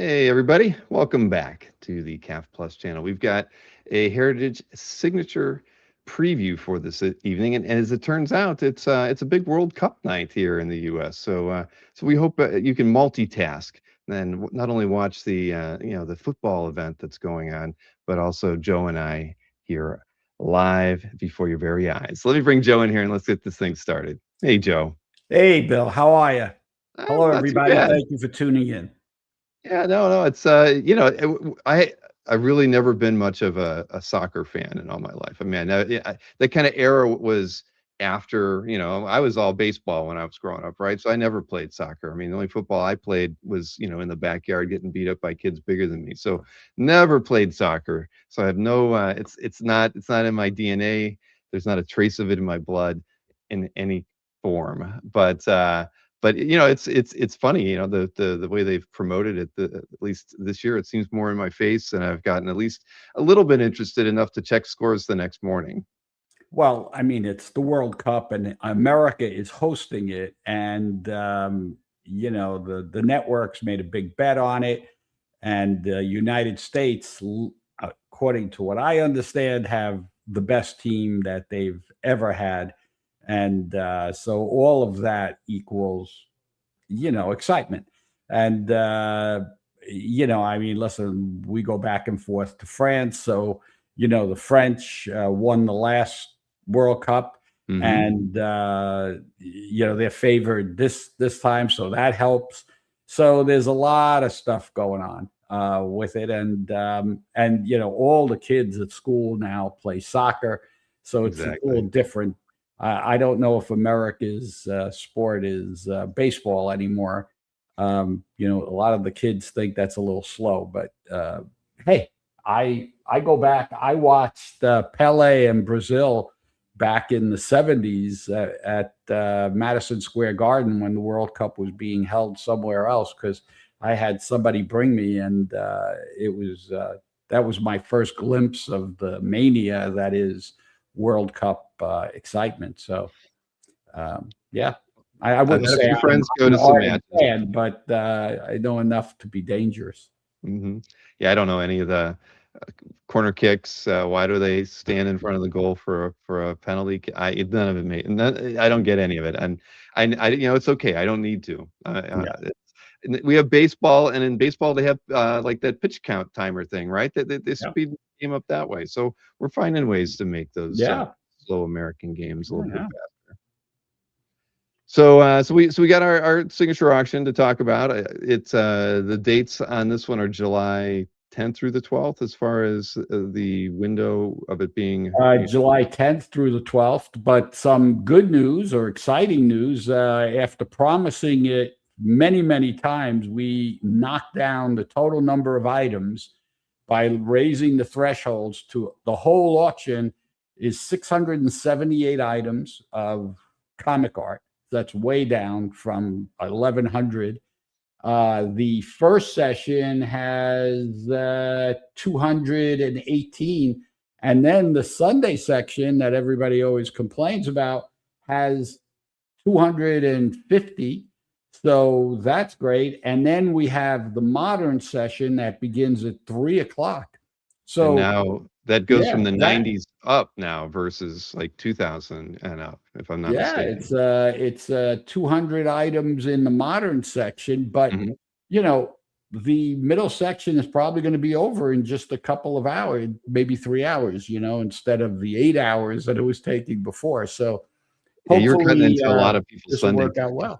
Hey, everybody. Welcome back to the CAF Plus channel. We've got a Heritage Signature preview for this evening. And as it turns out, it's a big World Cup night here in the U.S. So we hope you can multitask and not only watch the football event that's going on, but also Joe and I here live before your very eyes. Let me bring Joe in here and let's get this thing started. Hey, Joe. Hey, Bill, how are you? Hello, Not too everybody. bad. Thank you for tuning in. Yeah, no, it's I really never been much of a soccer fan in all my life. I mean, that kind of era was after, I was all baseball when I was growing up, right? So I never played soccer. I mean, the only football I played was, in the backyard getting beat up by kids bigger than me. So never played soccer. So I have no it's not in my DNA. There's not a trace of it in my blood in any form. But it's funny, the way they've promoted it. At least this year, it seems more in my face, and I've gotten at least a little bit interested enough to check scores the next morning. Well, I mean, it's the World Cup, and America is hosting it, and the networks made a big bet on it, and the United States, according to what I understand, have the best team that they've ever had, and so all of that equals, excitement. And, I mean, listen, we go back and forth to France. So, the French won the last World Cup, Hmm. and, they're favored this time. So that helps. So there's a lot of stuff going on with it. And, all the kids at school now play soccer. So it's a little Exactly. different. I don't know if America's sport is baseball anymore. A lot of the kids think that's a little slow, but hey, I go back. I watched Pele in Brazil back in the '70s at Madison Square Garden when the World Cup was being held somewhere else because I had somebody bring me, and it was that was my first glimpse of the mania that is World Cup excitement. So yeah, I I've wouldn't had a say few I'm friends go an to some ardent matches. fan, but I know enough to be dangerous. Hmm. Yeah, I don't know any of the corner kicks. Why do they stand in front of the goal for a penalty? None of it made. I don't get any of it, and it's okay. I don't need to. Yeah, We have baseball, and in baseball they have like that pitch count timer thing, right? They yeah, speed the game up that way. So we're finding ways to make those yeah, slow American games a little bit yeah. better. So we got our signature auction to talk about. It's the dates on this one are July 10th through the 12th, as far as the window of it being. July 10th through the 12th. But some good news or exciting news after promising it many, many times, we knocked down the total number of items by raising the thresholds to the whole auction is 678 items of comic art. That's way down from 1,100. The first session has 218. And then the Sunday section that everybody always complains about has 250. So that's great. And then we have the modern session that begins at 3 o'clock. And So, now that goes yeah, from the that 90s up now versus like 2000 and up, if I'm not Yeah, mistaken. it's 200 items in the modern section, but Mhm. you know, the middle section is probably going to be over in just a couple of hours, maybe 3 hours, instead of the 8 hours that it was taking before. So Yeah, you're cutting hopefully into a lot of people's this will Sunday. work out well.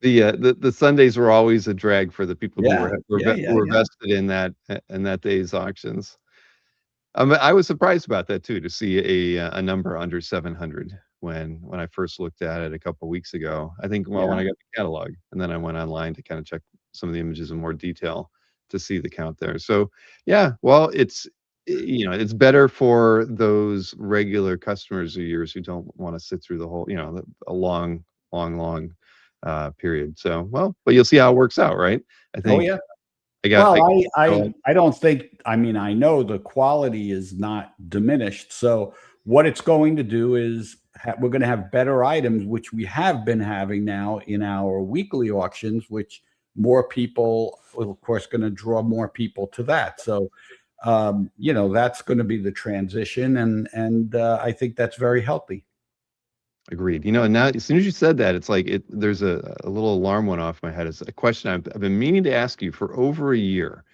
Yeah. The Sundays were always a drag for the people who Yeah. Yeah. who Yeah. were Yeah. vested in that day's auctions. I was surprised about that too, to see a number under 700 when I first looked at it a couple weeks ago. I think, well, when Yeah. I got the catalog, and then I went online to kind of check some of the images in more detail to see the count there. So yeah, well, it's better for those regular customers of yours who don't want to sit through the whole, a long period. So, well, but you'll see how it works out, right? I Oh, think yeah. I got Well, I I don't think, I mean, I know the quality is not diminished. So what it's going to do is we're going to have better items, which we have been having now in our weekly auctions, which more people, of course, going to draw more people to that. So, that's going to be the transition, and I think that's very healthy. Agreed. And now as soon as you said that, it's like there's a little alarm went off my head. It's a question I've been meaning to ask you for over a year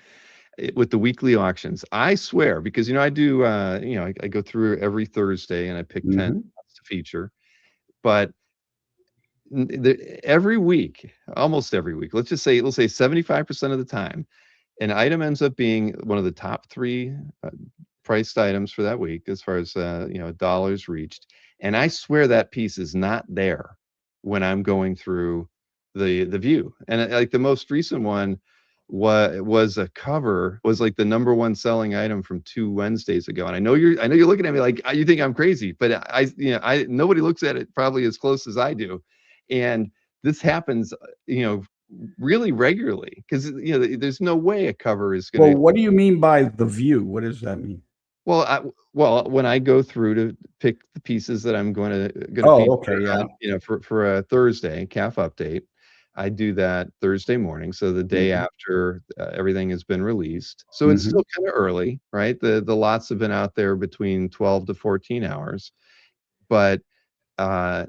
with the weekly auctions. I swear, because I do I go through every Thursday and I pick 10 Hmm. to feature, but every week, almost every week, let's say 75% of the time, an item ends up being one of the top three priced items for that week as far as dollars reached, and I swear that piece is not there when I'm going through the view. And like the most recent one was a cover, was like the number one selling item from 2 Wednesdays ago. And I know you're looking at me like you think I'm crazy, but I nobody looks at it probably as close as I do. And this happens really regularly, because there's no way a cover is going Well, to. what do you mean by the view? What does that mean? Well, when I go through to pick the pieces that I'm going to Oh, feature okay, yeah. on, for a Thursday calf update, I do that Thursday morning, so the day Hmm. after everything has been released. So it's Hmm. still kind of early, right? The lots have been out there between 12 to 14 hours, but uh,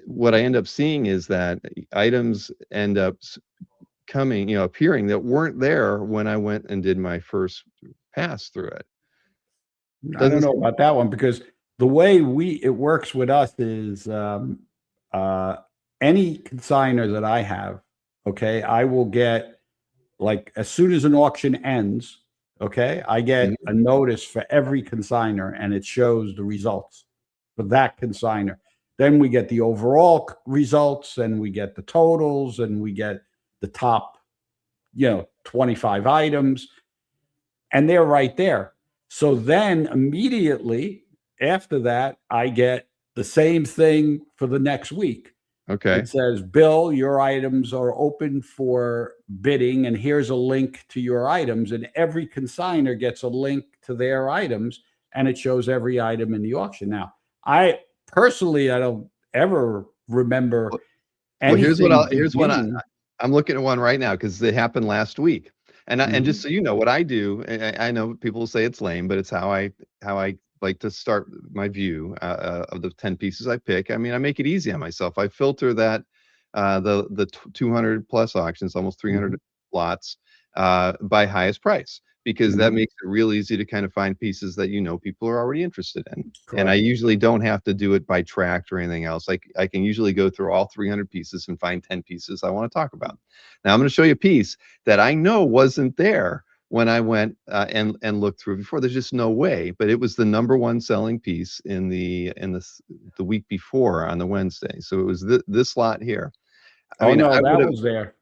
what I end up seeing is that items end up coming, appearing that weren't there when I went and did my first pass through it. I don't Doesn't know seem. about that one because the way it works with us is uh, any consigner that I have, okay, I will get like as soon as an auction ends, okay, I get Mhm. a notice for every consigner and it shows the results for that consigner. Then we get the overall results and we get the totals and we get the top, 25 items, and they're right there. So then immediately after that, I get the same thing for the next week. Okay. It says, Bill, your items are open for bidding, and here's a link to your items. And every consigner gets a link to their items, and it shows every item in the auction. Now, I personally, I don't ever remember Well, anything here's one beginning. I'm looking at one right now because they happened last week. And just Mhm. so you know what I do, I know people say it's lame, but it's how I like to start my view of the 10 pieces I pick. I mean, I make it easy on myself. I filter that the 200 plus auctions, almost 300 Mhm. lots, by highest price, because that Mhm. makes it real easy to kind of find pieces that people are already interested in. And I Correct. usually don't have to do it by tract or anything else. Like I can usually go through all 300 pieces and find 10 pieces I want to talk about. Now I'm going to show you a piece that I know wasn't there when I went and looked through before. There's just no way, but it was the number one selling piece in the week before on the Wednesday. So it was this lot here. I Oh mean, no, I would that have, was there.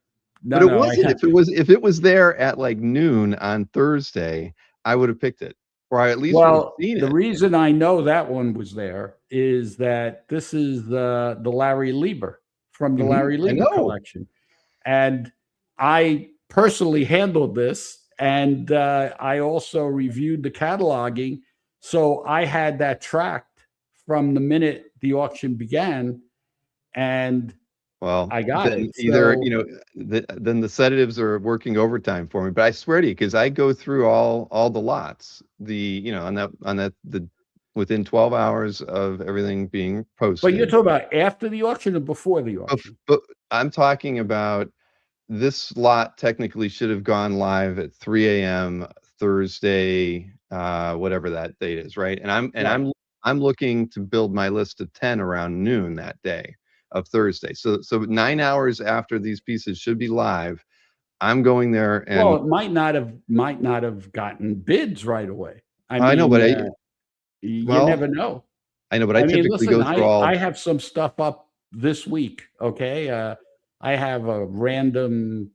but No, it no, wasn't. If it was there at like noon on Thursday, I would have picked it, or I at least would have well, seen the it. reason I know that one was there is that this is the Larry Lieber from the Larry I Lieber know. collection, and I personally handled this, and I also reviewed the cataloging, so I had that tracked from the minute the auction began, and Well, I got then it. either, So, then the sedatives are working overtime for me. But I swear to you, because I go through all the lots, on that the within 12 hours of everything being but you're posted. talking about after the auction or before the auction? But I'm talking about this lot technically should have gone live at 3 a.m. Thursday, whatever that date is, right? And I'm and Right. I'm I'm looking to build my list of 10 around noon that day of Thursday. So 9 hours after these pieces should be live, I'm going there Well, and it might not have gotten bids right away. I I know, mean, but you well, never know. I know, but I I mean, typically listen, go through I all. have some stuff up this week, okay? I have a random,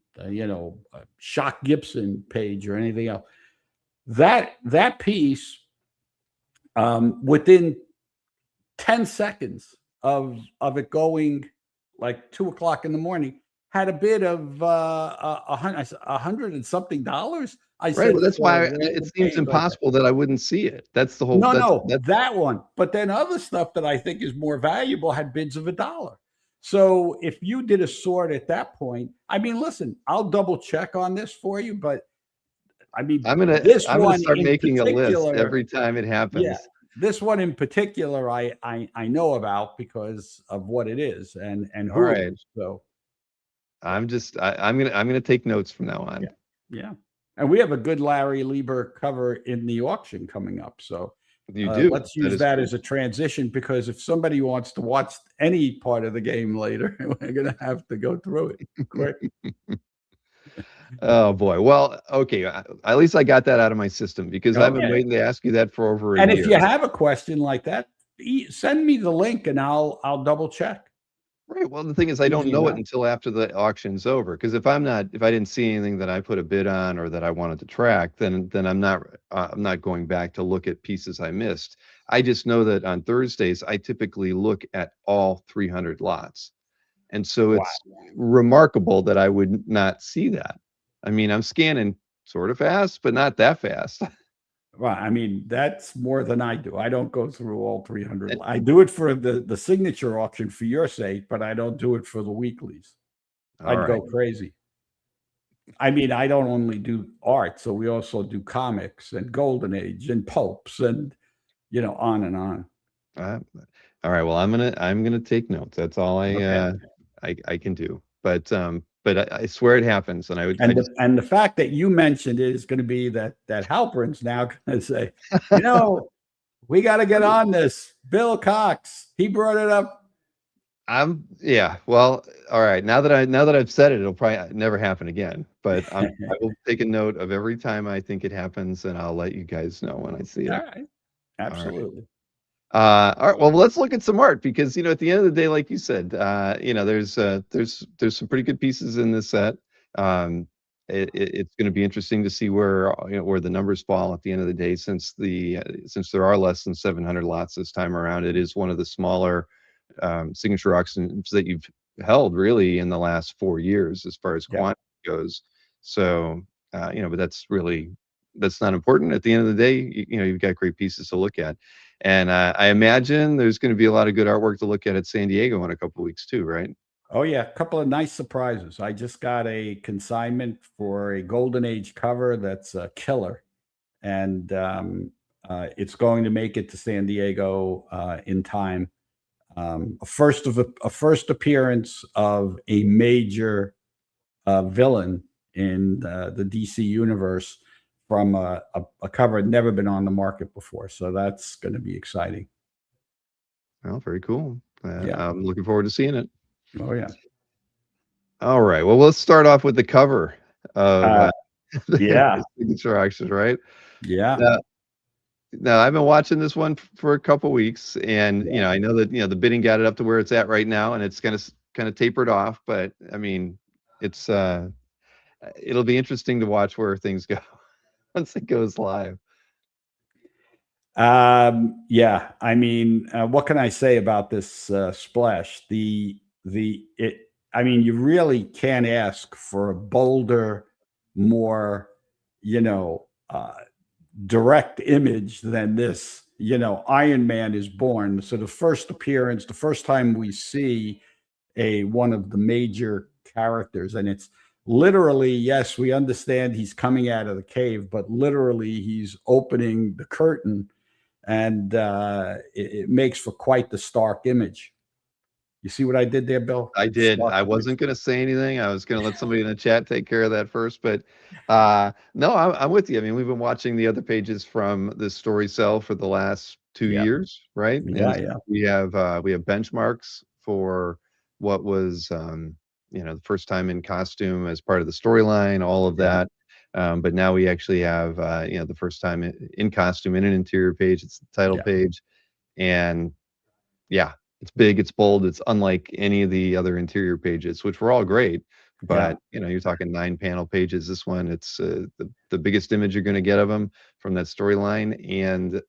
Shock Gibson page or anything else. That piece, within 10 seconds of it going like 2 o'clock in the morning, had a bid of a hundred and something dollars. I Right. said Well, that's for a why it random seems page like that. impossible that I wouldn't see it. That's the whole. No, That's no, that's that one. But then other stuff that I think is more valuable had bids of $1. So if you did a sort at that point, I mean, listen, I'll double check on this for you, but I mean, this I'm gonna one start in making a list particular, every time it yeah, happens. this one in particular, I know about because of what it is and All who it right. is. So I'm gonna take notes from now on. yeah, yeah, and we have a good Larry Lieber cover in the auction coming up. So You do. let's That use is that true. as a transition because if somebody wants to watch any part of the game later, we're gonna have to go through it quick. Oh boy. Well, okay. At least I got that out of my system because I've been Okay. waiting to ask you that for over a And if year. you have a question like that, send me the link and I'll double check. Right. Well, the thing is, I don't Easy know it enough. until after the auction's over. Because if I didn't see anything that I put a bid on or that I wanted to track, then I'm not going back to look at pieces I missed. I just know that on Thursdays I typically look at all 300 lots, and so Wow. it's remarkable that I would not see that. I mean, I'm scanning sort of fast, but not that fast. Well, I mean, that's more than I do. I don't go through all 300. And- I do it for the signature auction for your sake, but I don't do it for the weeklies. all I'd right. go crazy. I mean, I don't only do art, so we also do comics and Golden Age and popes and on and on. Uh, all right. Well, I'm gonna take notes. That's all Okay. I can do. But I swear it happens, and I And just the fact that you mentioned it is going to be that Halperin's now going to say, we got to get on this. Bill Cox, he brought it up. yeah. Well, all right. Now that I've said it, it'll probably never happen again. But I will take a note of every time I think it happens, and I'll let you guys know when I see All it. right. All right. Absolutely. All right. Well, let's look at some art because at the end of the day, like you said, there's some pretty good pieces in this set. Um, it's going to be interesting to see where where the numbers fall at the end of the day, since there are less than 700 lots this time around. It is one of the smaller signature auctions that you've held really in the last 4 years as far as Yeah. quantity goes. So, but that's not important. At the end of the day, you've got great pieces to look at. And I imagine there's going to be a lot of good artwork to look at San Diego in a couple of weeks too, right? Oh, yeah. A couple of nice surprises. I just got a consignment for a Golden Age cover that's a killer. And it's going to make it to San Diego in time. A first appearance of a major villain in the DC universe from a cover had never been on the market before. So that's going to be exciting. Well, very cool. Yeah. I'm looking forward to seeing it. Oh, yeah. All right. Well, let's start off with the cover of Uh, the yeah. signature auction, right? Yeah. Now, now, I've been watching this one for a couple weeks, and Yeah. I know that the bidding got it up to where it's at right now, and it's kind of tapered off. But I mean, it's it'll be interesting to watch where things go once it goes live. Yeah. I mean, what can I say about this splash? I mean, you really can't ask for a bolder, more, you know, uh, direct image than this. Iron Man is born. So the first appearance, the first time we see one of the major characters, and it's literally, yes, we understand he's coming out of the cave, but literally he's opening the curtain, and it makes for quite the stark image. You see what I did there, Bill? I did. Stark I image. wasn't going to say anything. I was going to let somebody in the chat take care of that first. But no, I'm with you. I mean, we've been watching the other pages from this story cell for the last two Yeah, years, right? yeah, And yeah, we have benchmarks for what was the first time in costume as part of the storyline, all of yeah, that. But now we actually have the first time in costume in an interior page. It's the title yeah, page, and yeah, it's big, it's bold, it's unlike any of the other interior pages, which were all great. yeah. But you're talking 9 panel pages. This one, it's the biggest image you're going to get of them from that storyline, and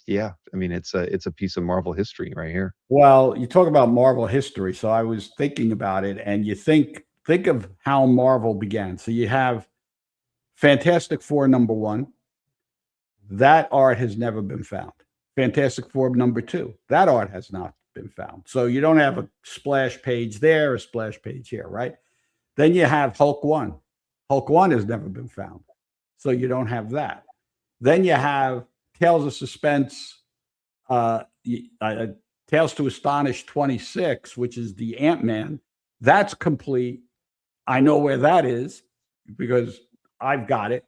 yeah, I mean it's a piece of Marvel history right here. Well, you talk about Marvel history, so I was thinking about it, and you think of how Marvel began. So you have Fantastic Four #1. That art has never been found. Fantastic Four #2. That art has not been found. So you don't have a splash page there, a splash page here, right? Then you have Hulk 1. Hulk 1 has never been found. So you don't have that. Then you have Tales of Suspense, uh, uh, Tales to Astonish 26, which is the Ant-Man. That's complete. I know where that is because I've got it.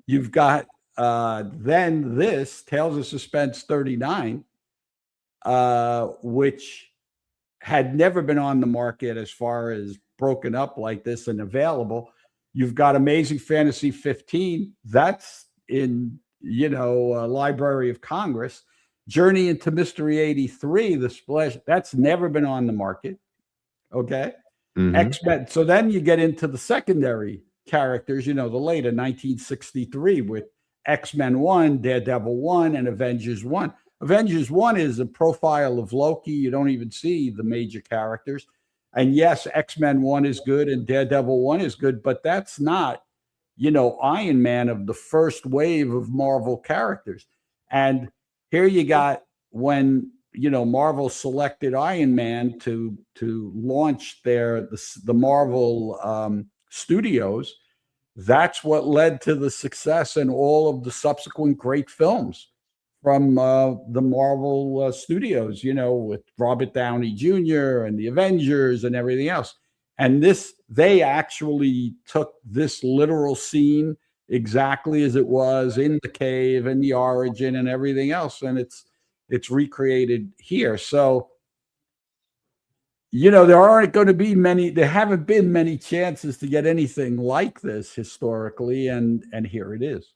You've got then this Tales of Suspense 39, which had never been on the market as far as broken up like this and available. You've got Amazing Fantasy 15. That's in, Library of Congress. Journey into Mystery 83, the splash, that's never been on the market. Okay. Mhm. X-Men. So then you get into the secondary characters, the later 1963 with X-Men 1, Daredevil 1, and Avengers 1. Avengers 1 is a profile of Loki. You don't even see the major characters. And yes, X-Men 1 is good and Daredevil 1 is good, but that's not, Iron Man of the first wave of Marvel characters. And here you got when Marvel selected Iron Man to launch the Marvel studios. That's what led to the success and all of the subsequent great films from the Marvel studios, with Robert Downey Jr. and the Avengers and everything else. And they actually took this literal scene exactly as it was in the cave and the origin and everything else, and it's recreated here. So, there haven't been many chances to get anything like this historically, and here it is.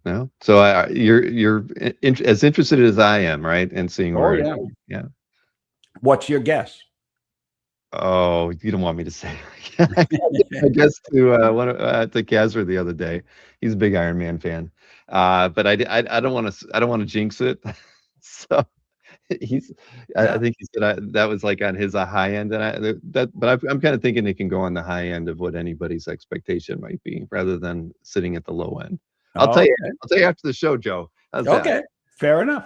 No, so you're as interested as I am, right? And seeing Oh where, yeah. yeah. What's your guess? Oh, you don't want me to say. I guess to Kazra the other day. He's a big Iron Man fan, but I don't want to jinx it. So he's I Yeah. think he said that was like on his high end, and I'm kind of thinking it can go on the high end of what anybody's expectation might be, rather than sitting at the low end. I'll tell you. Okay. I'll tell you after the show, Joe. How's that? Okay. Fair enough.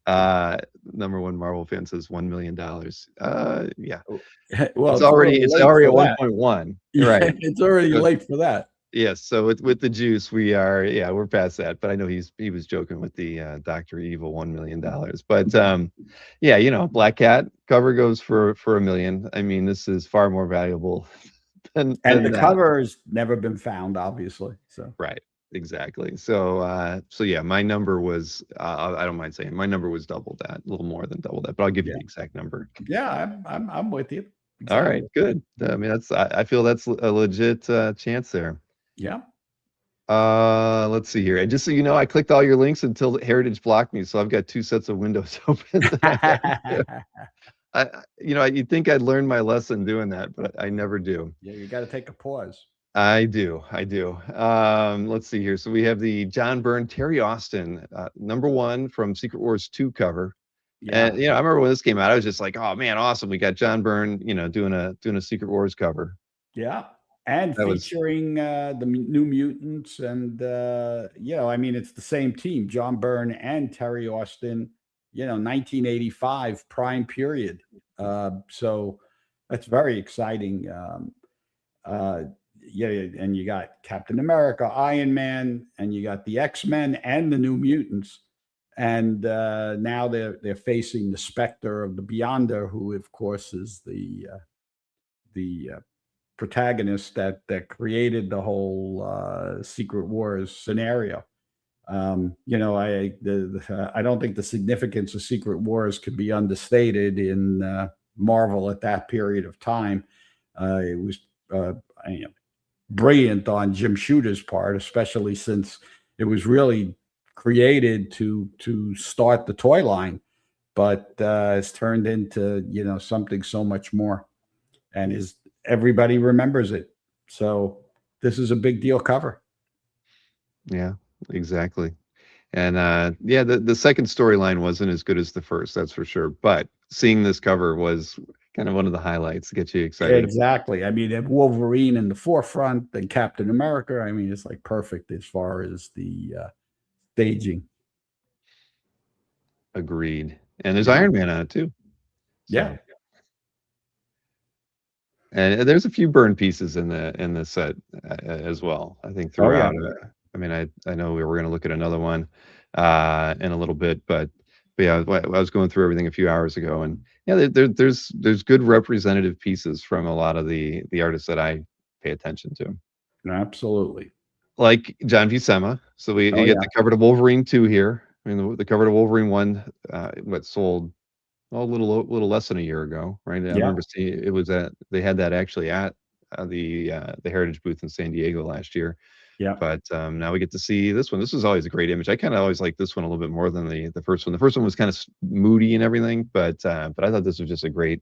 Uh, Number one Marvel fan says $1 million. Yeah, Well, it's it's already already it's late already for at that. 1.1. You're Yeah, right. it's already So, late for that. yes, so with the juice, we're past that. But I know he was joking with the Doctor Evil $1 million. But yeah, Black Cat cover goes for a million. I mean, this is far more valuable And the than that. cover has never been found, obviously. So Right. Exactly. So yeah, my number was I don't mind saying my number was double that, a little more than double that, but I'll give you yeah, the exact number. yeah, I'm with you. All right, Exactly. good. I mean, I feel that's a legit chance there. Yeah. Let's see here. And just so you know, I clicked all your links until Heritage blocked me, so I've got two sets of windows open that I have to. You'd think I'd learn my lesson doing that, but I never do. Yeah, you got to take a pause. I do. I do. Let's see here. So we have the John Byrne, Terry Austin, #1 from Secret Wars 2 cover. Yeah. And I remember when this came out, I was just like, "Oh man, awesome! We got John Byrne, doing a Secret Wars cover." Yeah. And That was featuring the New Mutants. And, I mean, it's the same team, John Byrne and Terry Austin, 1985 prime period. So that's very exciting. Uh, yeah, and you got Captain America, Iron Man, and you got the X-Men and the New Mutants. And now they're facing the specter of the Beyonder, who, of course, is the protagonist that created the whole Secret Wars scenario. I don't think the significance of Secret Wars could be understated in Marvel at that period of time. It was uh, you know, brilliant on Jim Shooter's part, especially since it was really created to start the toy line, but it's turned into something so much more, and is everybody remembers it. So this is a big deal cover. Yeah, exactly. And yeah, the second storyline wasn't as good as the first, that's for sure. But seeing this cover was kind of one of the highlights to get you excited. Exactly. I mean, Wolverine in the forefront, then Captain America. I mean, it's like perfect as far as the staging. Agreed. And there's Yeah. Iron Man on it too. Yeah. So, and there's a few burn pieces in the set as well. I think Oh yeah. throughout. I mean, I know we were going to look at another one in a little bit, but yeah, I was going through everything a few hours ago, and yeah, there's good representative pieces from a lot of the artists that I pay attention to, Absolutely. like John Buscema. So we Oh get yeah. the cover to Wolverine 2 here. I mean, the cover to Wolverine 1, what sold well, a little less than a year ago, right? I Yeah. remember seeing it was at they had that actually at the Heritage booth in San Diego last year. Yeah. But now we get to see this one. This was always a great image. I kind of always liked this one a little bit more than the first one. The first one was kind of moody and everything, but I thought this was just a great,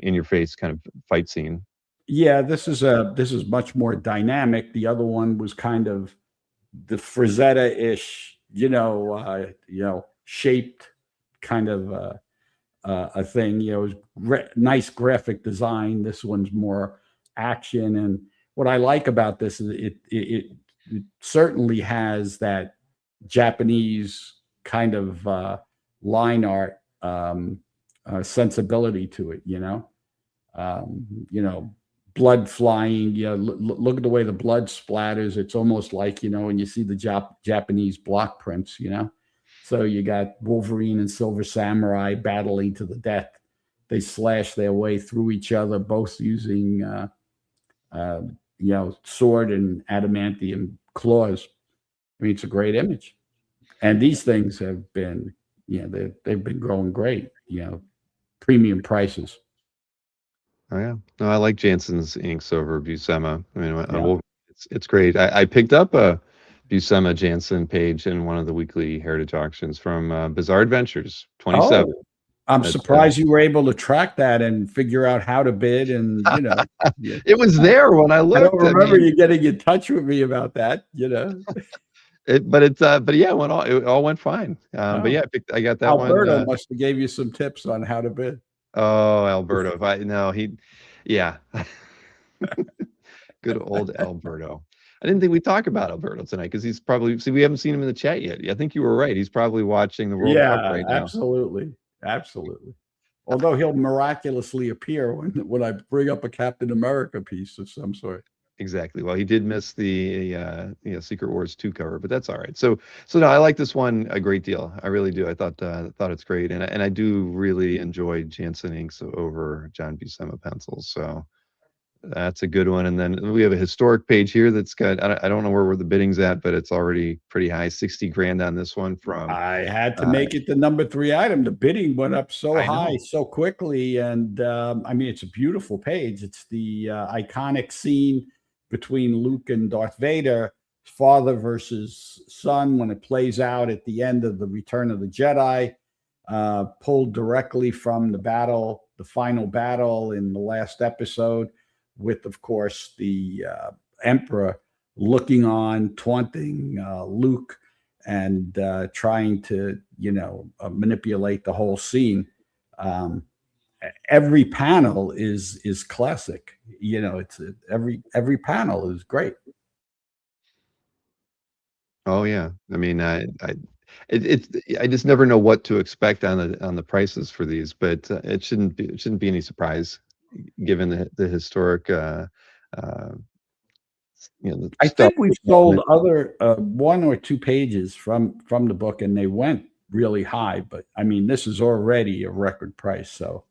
in your face kind of fight scene. Yeah. This is much more dynamic. The other one was kind of the Frazetta-ish, shaped kind of a thing. It was nice graphic design. This one's more action, and what I like about this is it certainly has that Japanese kind of line art sensibility to it. Um, you know, blood flying. Look at the way the blood splatters. It's almost like when you see the Japanese block prints. So you got Wolverine and Silver Samurai battling to the death. They slash their way through each other, both using uh, sword and adamantium claws. I mean, it's a great image, and these things have been, they've been growing great. Premium prices. Oh yeah, no, I like Jansen's inks over Buscema. I mean, on Yeah. Wolverine, it's great. I picked up a Buscema Jansen page in one of the weekly Heritage auctions from Bizarre Adventures 27. Oh, I'm That's surprised you were able to track that and figure out how to bid. And yeah, it was there when I I don't looked. I remember mean, you getting in touch with me about that. but yeah, it all went fine. But Oh, yeah, I got that one. Alberto must have gave you some tips on how to bid. Oh, Alberto. If I no, he, yeah, good old Alberto. I didn't think we'd talk about Alberto tonight because he's probably see we haven't seen him in the chat yet. I think you were right. He's probably watching the World Cup Yeah, right now. absolutely, absolutely. Although he'll miraculously appear when I bring up a Captain America piece of some sort. Exactly. Well, he did miss the Secret Wars 2 cover, but that's all right. So no, I like this one a great deal. I really do. I thought it's great, and I do really enjoy Jansen inks over John Buscema pencils. So that's a good one. And then we have a historic page here that's got I don't know where the bidding's at, but it's already pretty high, 60 grand on this one from I had to uh, make it the number 3 item. The bidding went up so I high know. so quickly, and I mean it's a beautiful page. It's the iconic scene between Luke and Darth Vader, father versus son, when it plays out at the end of the Return of the Jedi, pulled directly from the final battle in the last episode, with of course the Emperor looking on, taunting Luke and trying to manipulate the whole scene. um, every panel is classic. It's every panel is great. Oh yeah. I mean, I just never know what to expect on the prices for these, but it shouldn't be any surprise given the historic uh the I Star think we've Wars sold element. other one or two pages from the book, and they went really high. But I mean, this is already a record price. So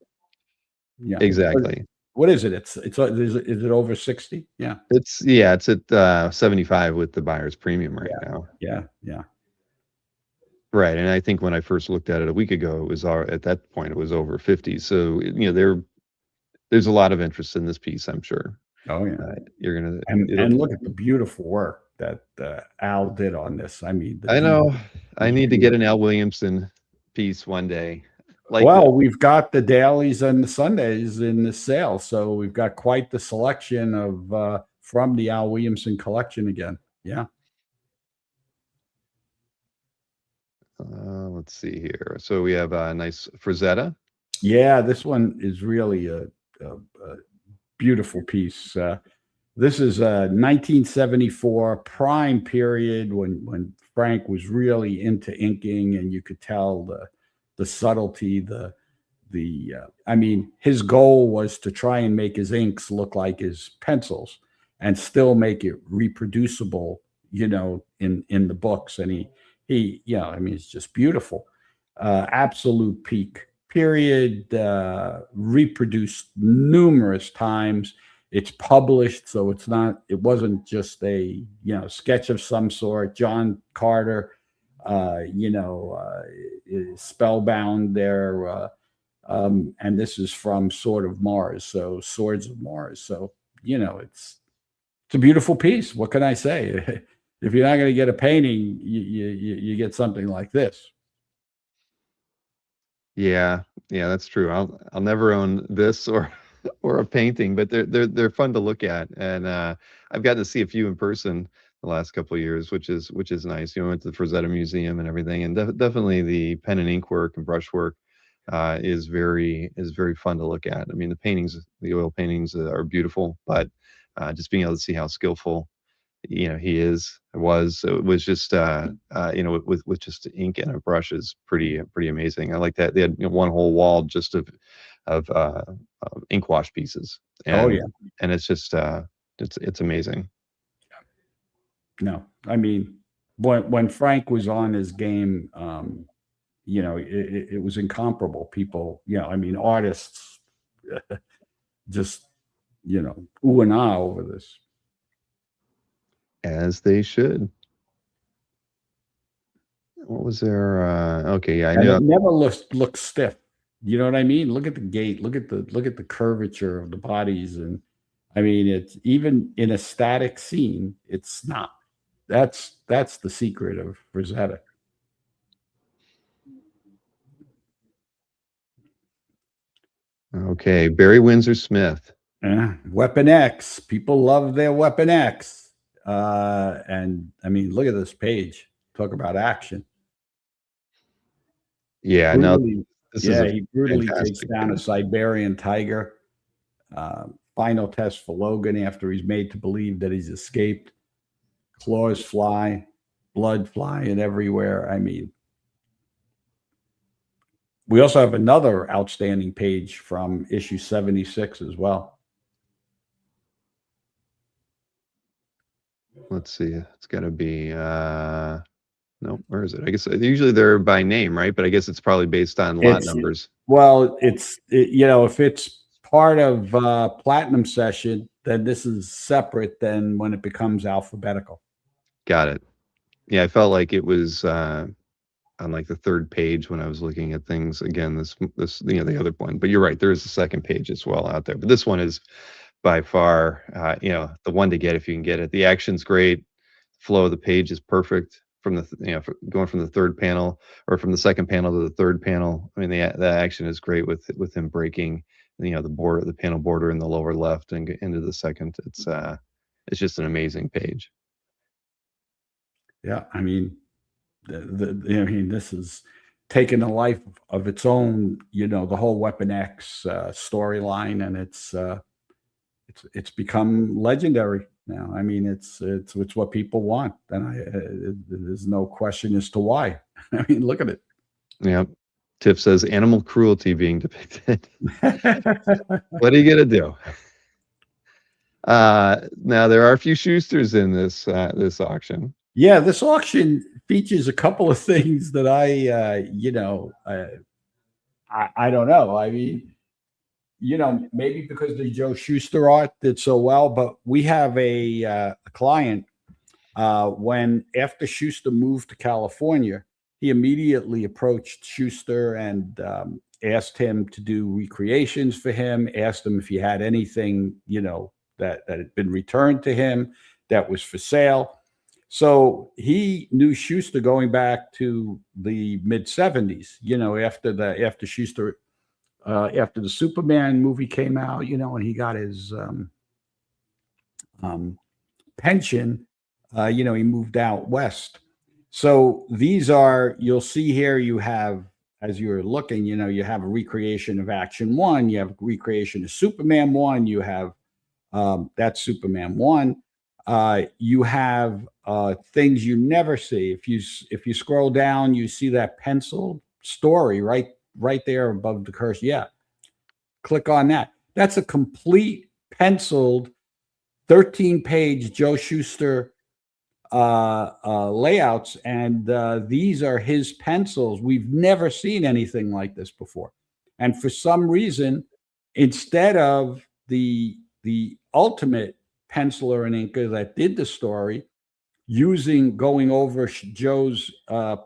yeah, Exactly. what is it? Is it over 60? Yeah, It's at 75 with the buyer's premium right yeah, now. yeah, yeah. Right, and I think when I first looked at it a week ago, it was at that point it was over 50. So there's a lot of interest in this piece, I'm sure. Oh yeah. You're gonna And it'll. look at the beautiful work that Al did on this. I mean, the I detail know. I is need to get beautiful. an Al Williamson piece one day, like this. Well, we've got the dailies and the Sundays in the sale, so we've got quite the selection of from the Al Williamson collection again. Yeah, Let's see here. So we have a nice Frazetta. yeah. This one is really a beautiful piece. This is a 1974 prime period when Frank was really into inking, and you could tell the subtlety, I mean, his goal was to try and make his inks look like his pencils and still make it reproducible, in the books. And I mean, it's just beautiful. Absolute peak period, reproduced numerous times. It's published, so it wasn't just a, sketch of some sort. John Carter, is spellbound there. And this is from Sword of Mars, so Swords of Mars. So, it's a beautiful piece. What can I say? If you're not going to get a painting, you get something like this. Yeah, yeah, that's true. I'll never own this or or a painting, but they're fun to look at, and I've gotten to see a few in person the last couple of years, which is nice. I went to the Frazetta Museum and everything, and definitely the pen and ink work and brush work is very fun to look at. I mean, the oil paintings are beautiful, but just being able to see how skillful he was. So it was just with just ink and a brush is pretty amazing. I like that they had one whole wall just of ink wash pieces, Oh and yeah. it's just it's amazing. No, I mean, when Frank was on his game, it was incomparable. People, I mean, artists just, ooh and ah over this. As they should. What was there? Okay, yeah, I And knew. it never looks stiff. You know what I mean? Look at the gait. Look at the curvature of the bodies, and I mean, it's even in a static scene. It's not. That's the secret of Rosetta. Okay, Barry Windsor Smith. Weapon X. People love their Weapon X. And I mean, look at this page. Talk about action. Yeah, no, this is a He brutally takes fantastic down a page. Siberian tiger. Final test for Logan after he's made to believe that he's escaped. Claws fly, blood flying everywhere. I mean, we also have another outstanding page from issue 76 as well. Let's see. It's got to be no, where is it? I guess usually they're by name, right? But I guess it's probably based on lot numbers. Well, if it's part of Platinum Session, then this is separate than when it becomes alphabetical. Got it. Yeah, I felt like it was on like the third page when I was looking at things again. This the other one, but you're right. There is a second page as well out there, but this one is by far the one to get if you can get it. The action's great. Flow of the page is perfect from going from the third panel or from the second panel to the third panel. I mean, the action is great with him breaking the panel border in the lower left and into the second. It's just an amazing page. Yeah, I mean, this is taking a life of its own. The whole Weapon X storyline, and it's become legendary now. I mean, it's what people want, and there's no question as to why. I mean, look at it. Yeah. Tiff says animal cruelty being depicted. What are you gonna do? Now there are a few Schusters in this auction. Yeah, this auction features a couple of things that I don't know. I mean, maybe because the Joe Shuster art did so well, but we have a client when after Shuster moved to California, he immediately approached Shuster and asked him to do recreations for him, asked him if he had anything, that had been returned to him that was for sale. So he knew Shuster going back to the mid 70s, after Shuster after the Superman movie came out, and he got his pension, he moved out west. So you'll see here, you have, as you're looking, you have a recreation of Action 1, you have a recreation of Superman 1, you have that's Superman 1. You have things you never see. If you scroll down, you see that pencil story right there above the curse. Yeah, click on that. That's a complete penciled 13-page Joe Shuster layouts, and these are his pencils. We've never seen anything like this before, and for some reason, instead of the ultimate penciler and inker that did the story going over Joe's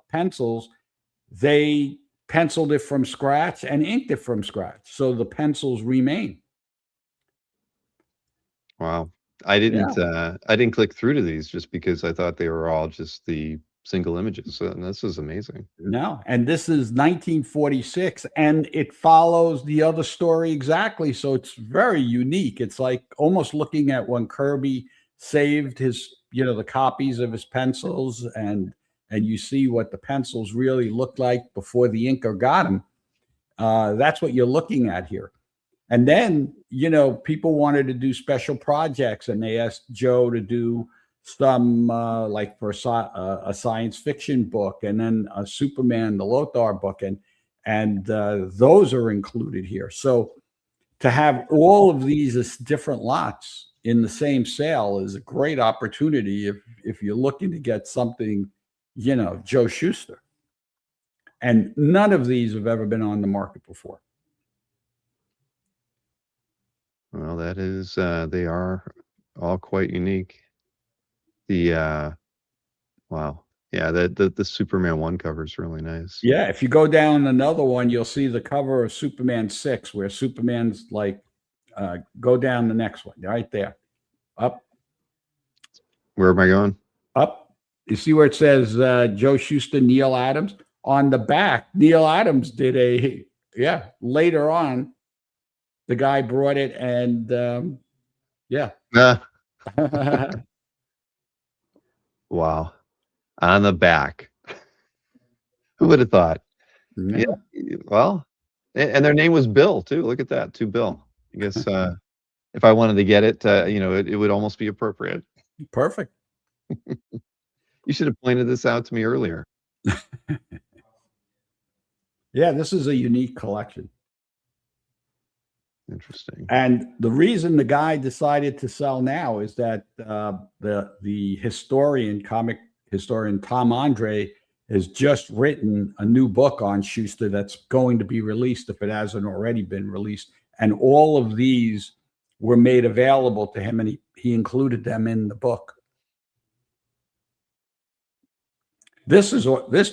pencils, they penciled it from scratch and inked it from scratch, so the pencils remain. Wow. Yeah. I didn't click through to these just because I thought they were all just the single images. And this is amazing. No, and this is 1946, and it follows the other story exactly. So it's very unique. It's like almost looking at when Kirby saved his, the copies of his pencils, and you see what the pencils really looked like before the inker got them. That's what you're looking at here. And then, people wanted to do special projects, and they asked Joe to do some like for a science fiction book, and then a Superman, the Lothar book, and those are included here. So to have all of these as different lots in the same sale is a great opportunity if you're looking to get something, Joe Shuster. And none of these have ever been on the market before. Well, that is, they are all quite unique. Wow. Yeah, the Superman 1 cover is really nice. Yeah, if you go down another one, you'll see the cover of Superman 6, where Superman's like, go down the next one, right there. Up. Where am I going? Up. You see where it says Joe Shuster, Neil Adams? On the back, Neil Adams did later on, the guy brought it, and yeah. Wow. On the back. Who would have thought? Yeah. Well, and their name was Bill too. Look at that, to Bill. I guess if I wanted to get it, it would almost be appropriate. Perfect. You should have pointed this out to me earlier. Yeah, this is a unique collection. Interesting. And the reason the guy decided to sell now is that the comic historian Tom Andre has just written a new book on Shuster that's going to be released if it hasn't already been released. And all of these were made available to him, and he included them in the book. This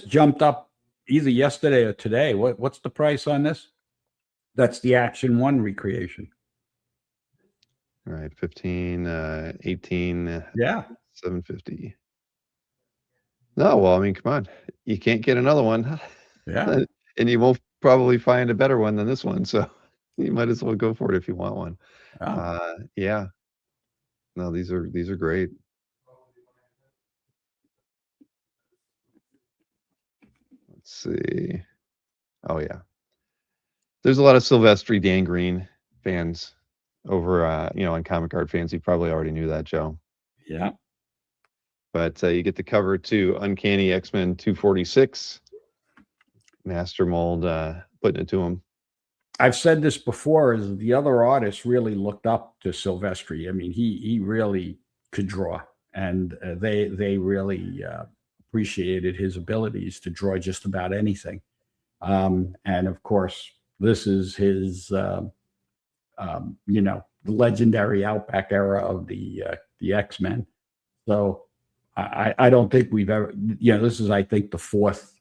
jumped up either yesterday or today. What's the price on this? That's the Action 1 recreation. All right, 15, 18, yeah, 750. No, well, I mean, come on, you can't get another one. Yeah, and you won't probably find a better one than this one, so you might as well go for it if you want one. Oh. Yeah. No, these are great. Let's see. Oh yeah. There's a lot of Silvestri Dan Green fans over on Comic Art Fans. You probably already knew that, Joe. Yeah. But you get the cover to Uncanny X-Men 246. Master Mold putting it to him. I've said this before, is the other artists really looked up to Silvestri. I mean, he really could draw, and they really appreciated his abilities to draw just about anything. And of course, this is his, legendary Outback era of the X-Men. So I don't think we've ever, this is, I think, the fourth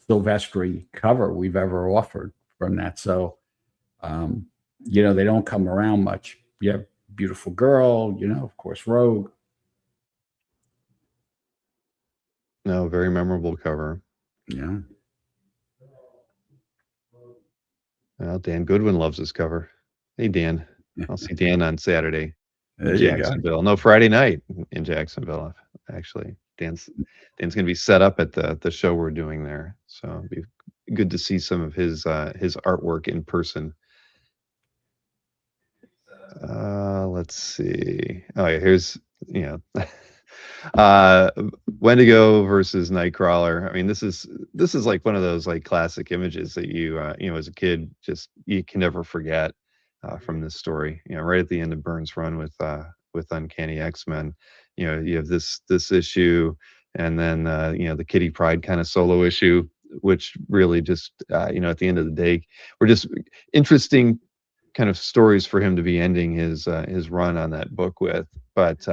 Silvestri cover we've ever offered from that. So, they don't come around much. You have Beautiful Girl, of course, Rogue. No, very memorable cover. Yeah. Well, Dan Goodwin loves this cover. Hey, Dan. I'll see Dan on Saturday in Jacksonville. No, Friday night in Jacksonville, actually. Dan's going to be set up at the show we're doing there. So it'll be good to see some of his artwork in person. Let's see. Oh, yeah, here's, uh, Wendigo versus Nightcrawler. I mean, this is like one of those like classic images that as a kid, just you can never forget from this story. Right at the end of Burns' run with Uncanny X-Men, you have this issue, and then the Kitty Pryde kind of solo issue, which really just at the end of the day, were just interesting kind of stories for him to be ending his run on that book with. But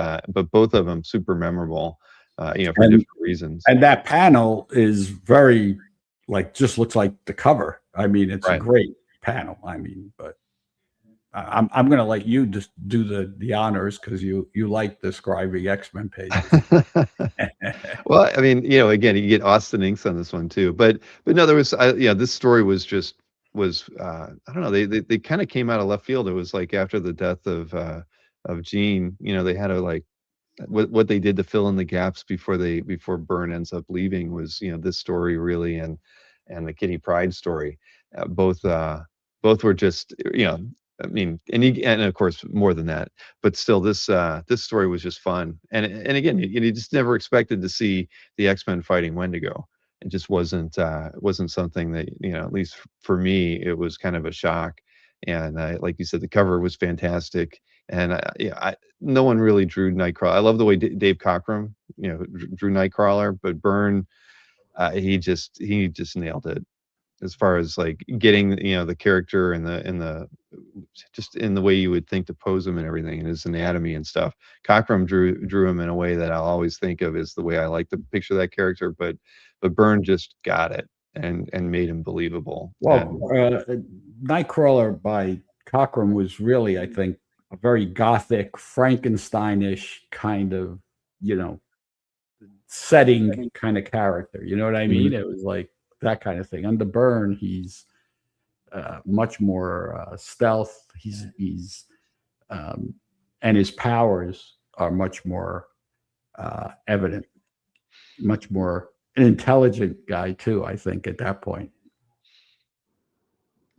both of them super memorable, for And different reasons. and that panel is very like just looks like the cover. I mean, it's a Right. great panel. I mean, but I'm gonna let you just do the honors because you like describing X-Men pages. Well, I mean, again, you get Austin Inks on this one too, but no, there was, this story was I don't know, they kind of came out of left field. It was like after the death of Jean, they had to like what they did to fill in the gaps before Byrne ends up leaving was this story really, and the Kitty Pryde story, both were just I mean, and of course more than that, but still this story was just fun, and again you just never expected to see the X-Men fighting Wendigo. It just wasn't something that at least for me it was kind of a shock. And like you said, the cover was fantastic, and no one really drew Nightcrawler. I love the way Dave Cockrum, drew Nightcrawler, but Byrne, he just nailed it as far as like getting the character and the just in the way you would think to pose him and everything and his anatomy and stuff. Cockrum drew him in a way that I'll always think of as the way I like to picture that character, but Byrne just got it and made him believable. Well, Nightcrawler by Cockrum was really, I think, a very gothic, Frankensteinish kind of, setting kind of character. You know what I mean? It was like that kind of thing. Under Byrne, he's much more stealth. He's and his powers are much more evident, much more an intelligent guy too. I think at that point.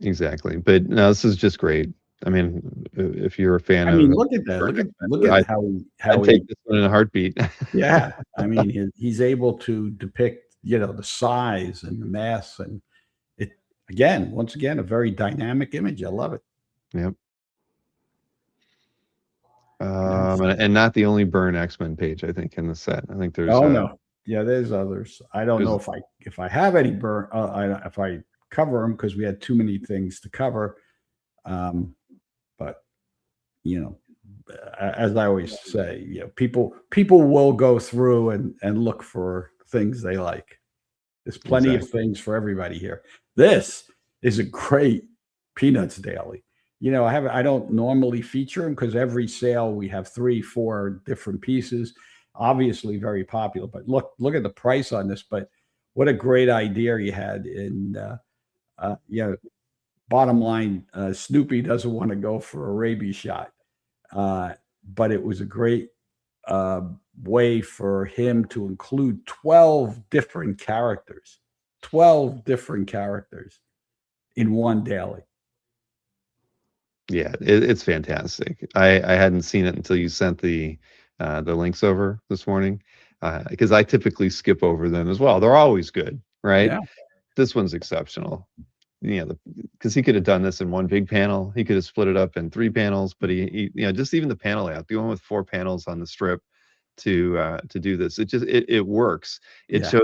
Exactly. But no, this is just great. I mean, if you're a fan I of mean, look at that. Look at I'd, how I'd he. take this one in a heartbeat. Yeah, I mean, he's able to depict, the size and the mass, and it once again, a very dynamic image. I love it. Yep. Yes. And not the only Burn X-Men page, I think, in the set. I think Oh no, yeah, there's others. I don't there's know if I have any burn. If I cover them because we had too many things to cover. But as I always say, people will go through and look for things they like. There's plenty of things for everybody here. This is a great Peanuts daily. I don't normally feature them because every sale we have 3-4 different pieces. Obviously very popular, but look at the price on this. But what a great idea you had. And bottom line, Snoopy doesn't want to go for a rabies shot, but it was a great way for him to include 12 different characters in one daily. Yeah, it's fantastic. I hadn't seen it until you sent the links over this morning, because I typically skip over them as well. They're always good, right? Yeah. This one's exceptional. Because he could have done this in one big panel. He could have split it up in 3 panels, but he just even the panel layout, the one with 4 panels on the strip to do this, it works. It shows,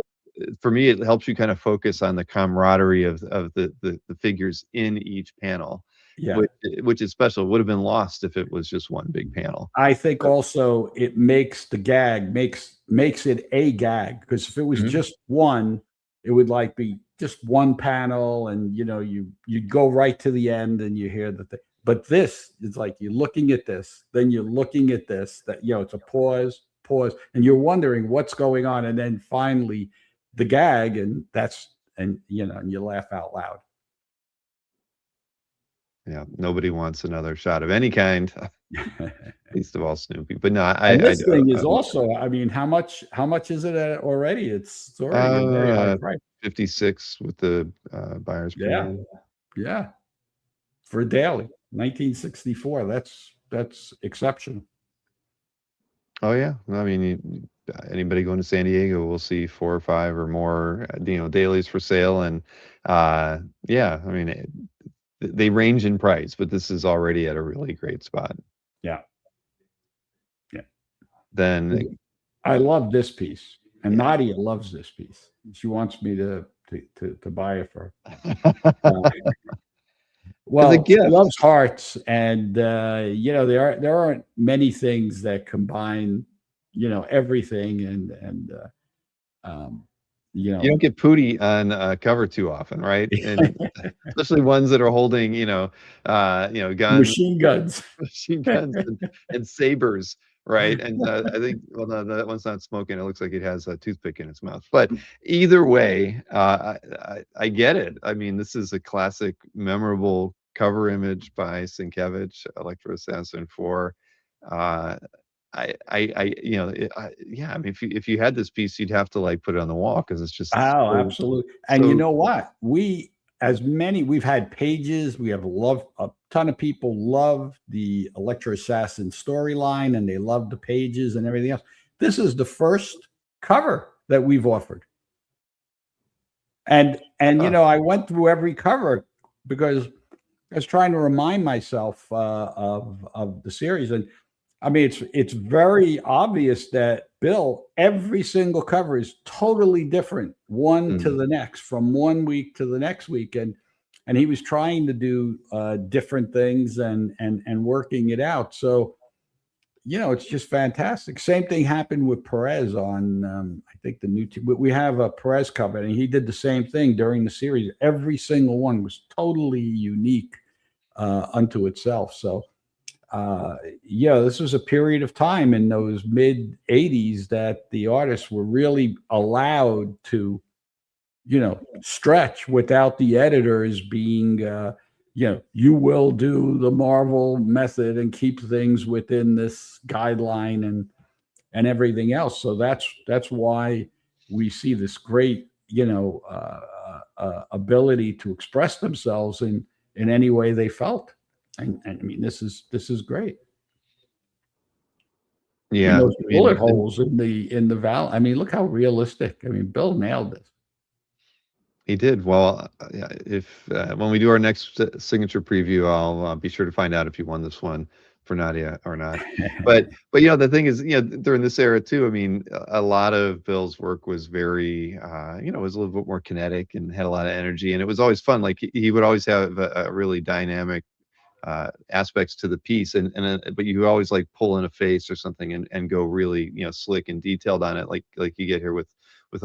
for me, it helps you kind of focus on the camaraderie of the figures in each panel. Yeah. Which is special. It would have been lost if it was just one big panel. I think also it makes the gag makes it a gag, because if it was just one, it would like be just one panel, and you'd go right to the end and you hear the thing. But this is like you're looking at this, then you're looking at this, that it's a pause, and you're wondering what's going on, and then finally the gag, and you laugh out loud. Yeah, nobody wants another shot of any kind, least of all Snoopy. But no, And this thing is also, I mean, how much is it already? It's already a very high price. 56 with the buyer's premium. Yeah. For daily, 1964. That's exceptional. Oh yeah, I mean, anybody going to San Diego will see 4 or 5 or more, dailies for sale, and uh, yeah, I mean, they range in price, but this is already at a really great spot. Yeah, yeah. Then, I love this piece, and yeah. Nadia loves this piece. She wants me to buy it for her. As a Well, she gift. loves hearts, and there aren't many things that combine, everything, um, you You know, don't get Pootie on a cover too often, right? And especially ones that are holding, guns, machine guns. machine guns, and sabers, right? And I think, well, no, that one's not smoking. It looks like it has a toothpick in its mouth. But either way, I get it. I mean, this is a classic, memorable cover image by Sienkiewicz, Electro Assassin 4. Uh, yeah. I mean, if you had this piece, you'd have to like put it on the wall because it's just Oh, so absolutely. And you so. know what? We've had pages, we have loved a ton of people love the Electro Assassin storyline and they love the pages and everything else. This is the first cover that we've offered. And uh, I went through every cover because I was trying to remind myself of the series, and I mean it's very obvious that Bill every single cover is totally different one to mm, the next from one week to the next week, and he was trying to do different things and working it out. So it's just fantastic. Same thing happened with Perez on, I think the new team. We have a Perez cover, and he did the same thing during the series. Every single one was totally unique unto itself. So, this was a period of time in those mid 80s that the artists were really allowed to stretch without the editors being you will do the Marvel method and keep things within this guideline and everything else. So that's why we see this great ability to express themselves in any way they felt. And I mean this is great. And yeah, those I bullet mean, and holes in the valve. I mean, look how realistic. I mean, Bill nailed this. he did well. Yeah, if when we do our next signature preview, I'll be sure to find out if you won this one for Nadia or not. But the thing is, during this era too, I mean, a lot of Bill's work was very, was a little bit more kinetic and had a lot of energy, and it was always fun. Like he would always have a really dynamic aspects to the piece, but you always like pull in a face or something and go really slick and detailed on it, like you get here with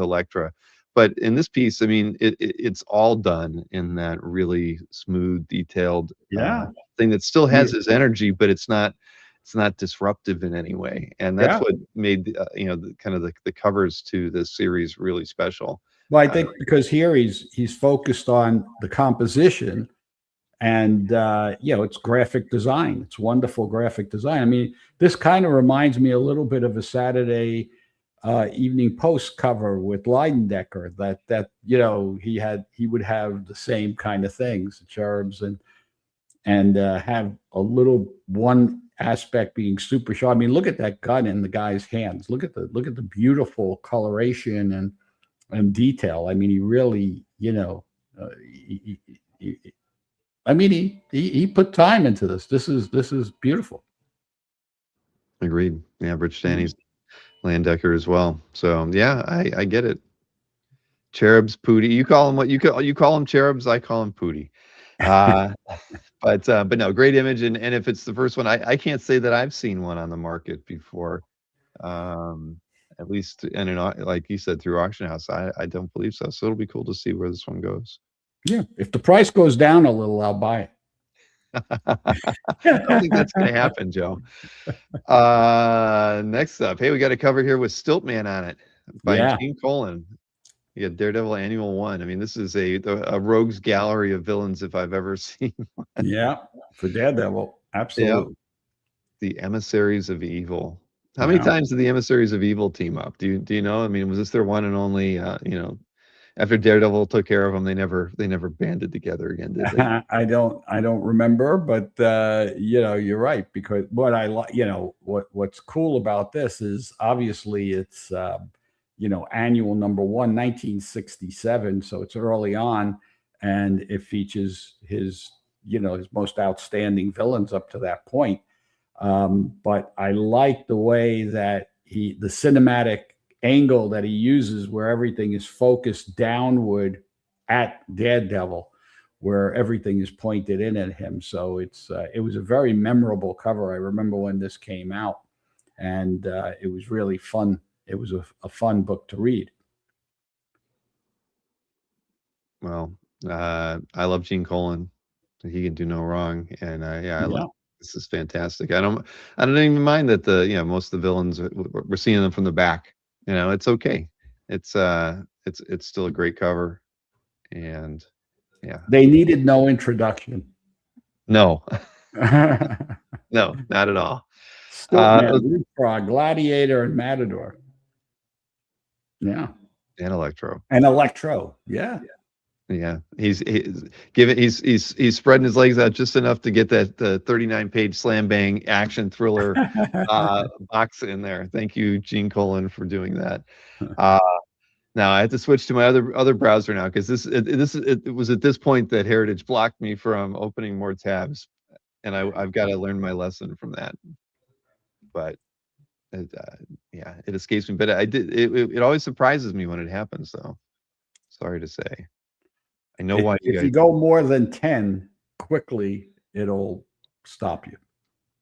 Electra. But in this piece, I mean, it's all done in that really smooth, detailed Yeah. thing that still I has mean, his energy, but it's not disruptive in any way, and that's yeah. what made the kind of the covers to this series really special. Well, I Uh, think because here he's focused on the composition and it's graphic design. It's wonderful graphic design. I mean, this kind of reminds me a little bit of a Saturday Evening Post cover with Leidendecker. That he would have the same kind of things, the cherubs, and have a little one aspect being super sharp. I mean, look at that gun in the guy's hands. Look at the beautiful coloration and detail. I mean, he really, I mean, he put time into this. This is beautiful. Agreed. Yeah, Rich Mm. Danny's Landecker as well. So yeah, I get it. Cherubs, Pootie. You call them what you call them cherubs. I call them Pootie. Uh, but no, great image. And if it's the first one, I can't say that I've seen one on the market before. Um, at least in like you said, through auction house. I don't believe so. So it'll be cool to see where this one goes. Yeah, if the price goes down a little, I'll buy I don't think that's going to it. happen, Joe. Next up, hey, we got a cover here with Stiltman on it by Yeah, Gene Colan. Yeah, Daredevil Annual One. I mean, this is a rogues gallery of villains if I've ever seen. yeah, for Daredevil, Yeah, absolutely. the Emissaries of Evil. How many Yeah. times did the Emissaries of Evil team up? Do you know? I mean, was this their one and only after Daredevil took care of them, they never banded together again, did they? I don't remember, but you're right, because what I like, what's cool about this is obviously it's annual number one, 1967, so it's early on, and it features his most outstanding villains up to that point. But I like the way that the cinematic angle that he uses, where everything is focused downward at Daredevil, where everything is pointed in at him. So it was a very memorable cover. I remember when this came out, and it was really fun. It was a fun book to read. Well, I love Gene Colan. He can do no wrong, and yeah, I love. Yeah. This is fantastic. I don't even mind that most of the villains we're seeing them from the back. It's okay. It's still a great cover, and yeah, They needed no introduction. no, no, not at all. Stiltman, Leapfrog, Gladiator, and Matador. Yeah. And Electro. And Electro. Yeah. Yeah, he's spreading his legs out just enough to get that 39-page slam bang action thriller box in there. Thank you, Gene Colan, for doing that. Now I have to switch to my other browser now, because it was at this point that Heritage blocked me from opening more tabs, and I've got to learn my lesson from that. But yeah, it escapes me. But it always surprises me when it happens, though. Sorry to say. I know why if you go more than 10 quickly, it'll stop you.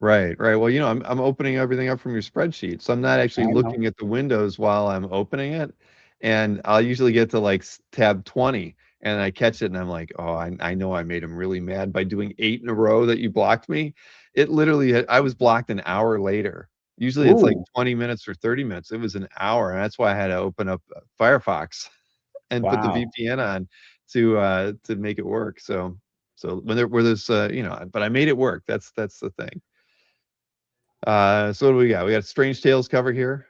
Right. Well, I'm opening everything up from your spreadsheet, so I'm not actually looking at the windows while I'm opening it, and I'll usually get to like tab 20, and I catch it, and I'm like, oh, I know I made him really mad by doing 8 in a row that you blocked me. It literally, I was blocked an hour later. Usually it's like 20 minutes or 30 minutes. It was an hour, and that's why I had to open up Firefox and put the VPN on to make it work. So there's but I made it work. That's the thing. So what do we got? We got Strange Tales cover here.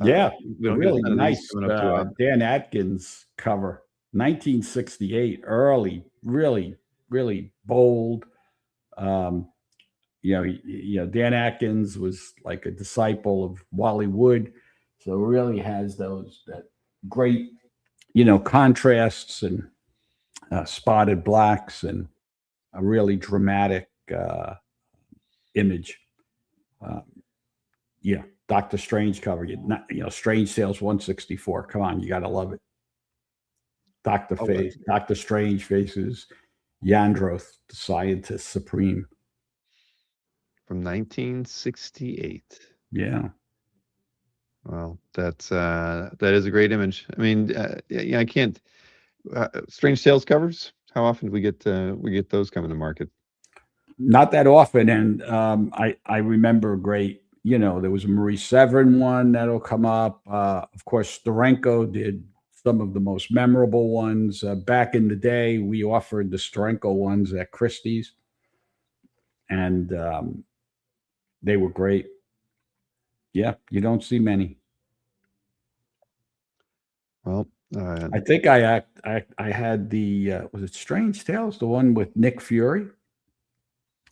Yeah, we don't really get a ton of these nice coming up too often. Dan Atkins cover, 1968, early, really, really bold. Dan Atkins was like a disciple of Wally Wood, so really has that great, contrasts and spotted blacks and a really dramatic image. Yeah, Doctor Strange cover. Strange Tales 164. Come on, you got to love it. Doctor Strange faces Yandroth, the scientist supreme. From 1968. Yeah. Well, that is a great image. I mean, I can't. Strange Tales covers. How often do we get those coming to market? Not that often, and I remember great. There was a Marie Severin one that'll come up. Of course, Steranko did some of the most memorable ones. Back in the day, we offered the Steranko ones at Christie's, and they were great. Yeah, you don't see many. Well, I think I had the was it Strange Tales, the one with Nick Fury,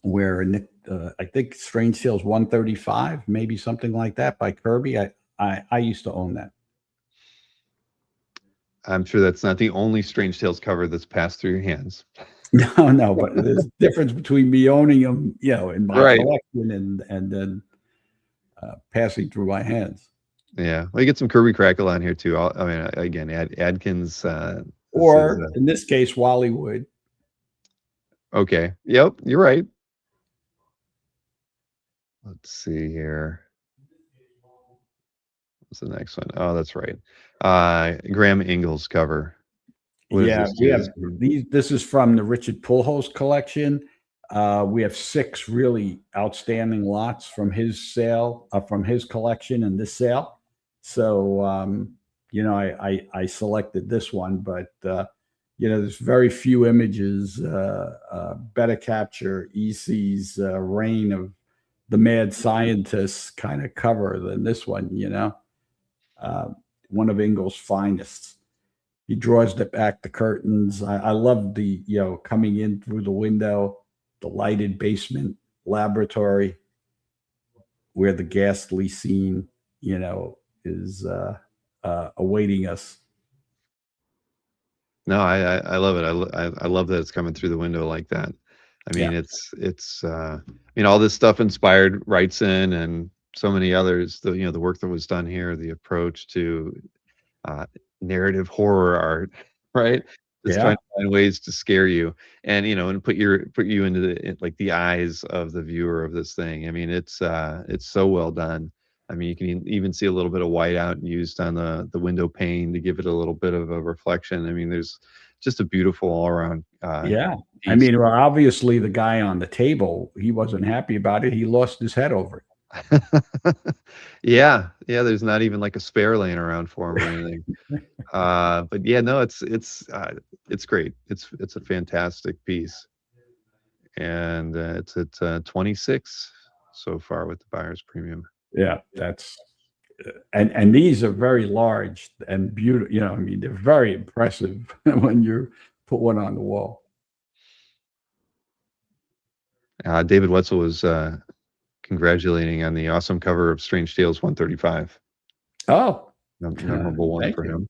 where Nick I think Strange Tales 135, maybe something like that, by Kirby. I used to own that. I'm sure that's not the only Strange Tales cover that's passed through your hands. No, but there's a difference between me owning them, in my collection and then passing through my hands. Yeah, well, you get some Kirby Crackle on here too. I mean, again, Adkins, or in this case, Wally Wood. Okay. Yep, you're right. Let's see here. What's the next one? Oh, that's right. Graham Ingles cover. We have these. This is from the Richard Pullhouse collection. We have 6 really outstanding lots from his sale, from his collection in this sale. So, I selected this one, but, there's very few images better capture EC's reign of the mad scientist kind of cover than this one, one of Ingles' finest. He draws back the curtains. I love the, coming in through the window, the lighted basement laboratory where the ghastly scene, is awaiting us. No, I love it. I love that it's coming through the window like that. I Yeah. mean, all this stuff inspired Wrightson and so many others. The work that was done here, the approach to uh, narrative horror art, right? Just trying Yeah. to find ways to scare you, and put you into like the eyes of the viewer of this thing. I mean, it's so well done. I mean, you can even see a little bit of whiteout used on the window pane to give it a little bit of a reflection. I mean, there's just a beautiful all around Yeah. I piece. mean, well, obviously the guy on the table, he wasn't happy about it. He lost his head over Yeah, yeah. There's not even like a spare laying around for him or anything. it. But yeah, no, it's great. It's a fantastic piece, and it's at 26 so far with the buyer's premium. Yeah, that's and these are very large and beautiful. I mean, they're very impressive when you put one on the wall. David Wetzel was congratulating on the awesome cover of Strange Tales 135. Oh, Memorable one thank for you.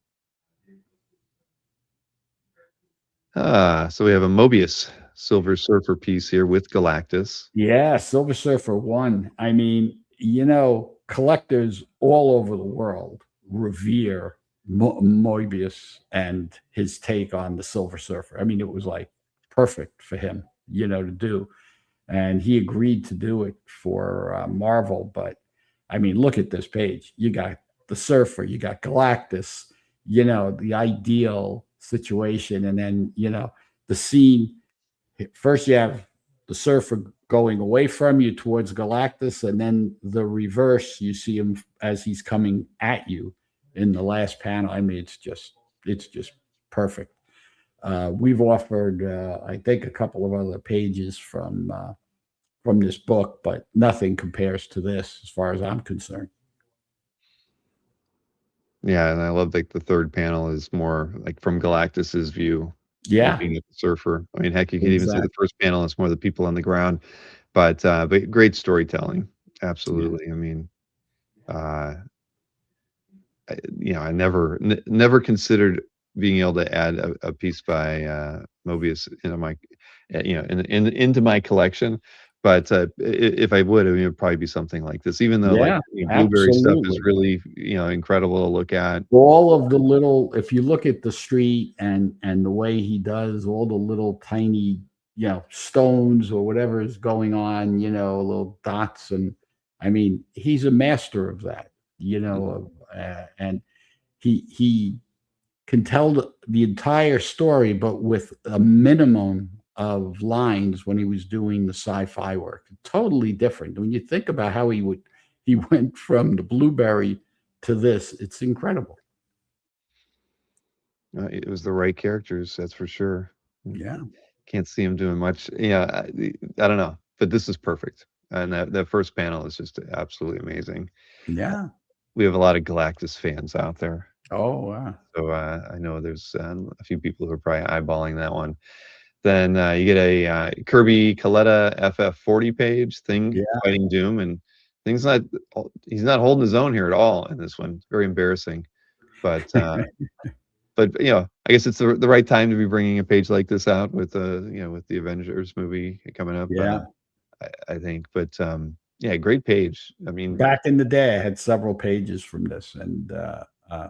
him. So we have a Mobius Silver Surfer piece here with Galactus. Yeah, Silver Surfer one. I mean, collectors all over the world revere Moebius and his take on the Silver Surfer. I mean, it was like perfect for him, to do. And he agreed to do it for Marvel. But I mean, look at this page. You got the Surfer, you got Galactus, the ideal situation. And then, the scene. First, you have the Surfer going away from you towards Galactus, and then the reverse. You see him as he's coming at you in the last panel. I mean, it's just perfect. We've offered, I think, a couple of other pages from this book, but nothing compares to this, as far as I'm concerned. Yeah, and I love like the third panel is more like from Galactus's view, Yeah, looking at the surfer. I mean, heck, you could even say exactly. the first panel is more the people on the ground, but great storytelling. Yeah, Absolutely. I mean, uh, I never considered being able to add a piece by Mobius into my, into my collection. But if I would, I mean, it would probably be something like this. Even though like yeah, Blueberry stuff is absolutely. really incredible to look at. All of the little, if you look at the street and the way he does all the little tiny, stones or whatever is going on, little dots, and I mean, he's a master of that, and he can tell the entire story, but with a minimum of lines when he was doing the sci-fi work. Totally different. When you think about how he went from the Blueberry to this, it's incredible. It was the right characters, that's for sure. Yeah. Can't see him doing much. Yeah, I don't know, but this is perfect. And that first panel is just absolutely amazing. Uh, Yeah. we have a lot of Galactus fans out there. Oh, wow. So I know there's a few people who are probably eyeballing that one. Then you get a Kirby Coletta FF40 page, Thing Yeah. fighting Doom, and things not he's not holding his own here at all in this one. It's very embarrassing, but I guess it's the right time to be bringing a page like this out with with the Avengers movie coming up. Yeah. I think, but yeah, great page. I mean, Back in the day, I had several pages from this, and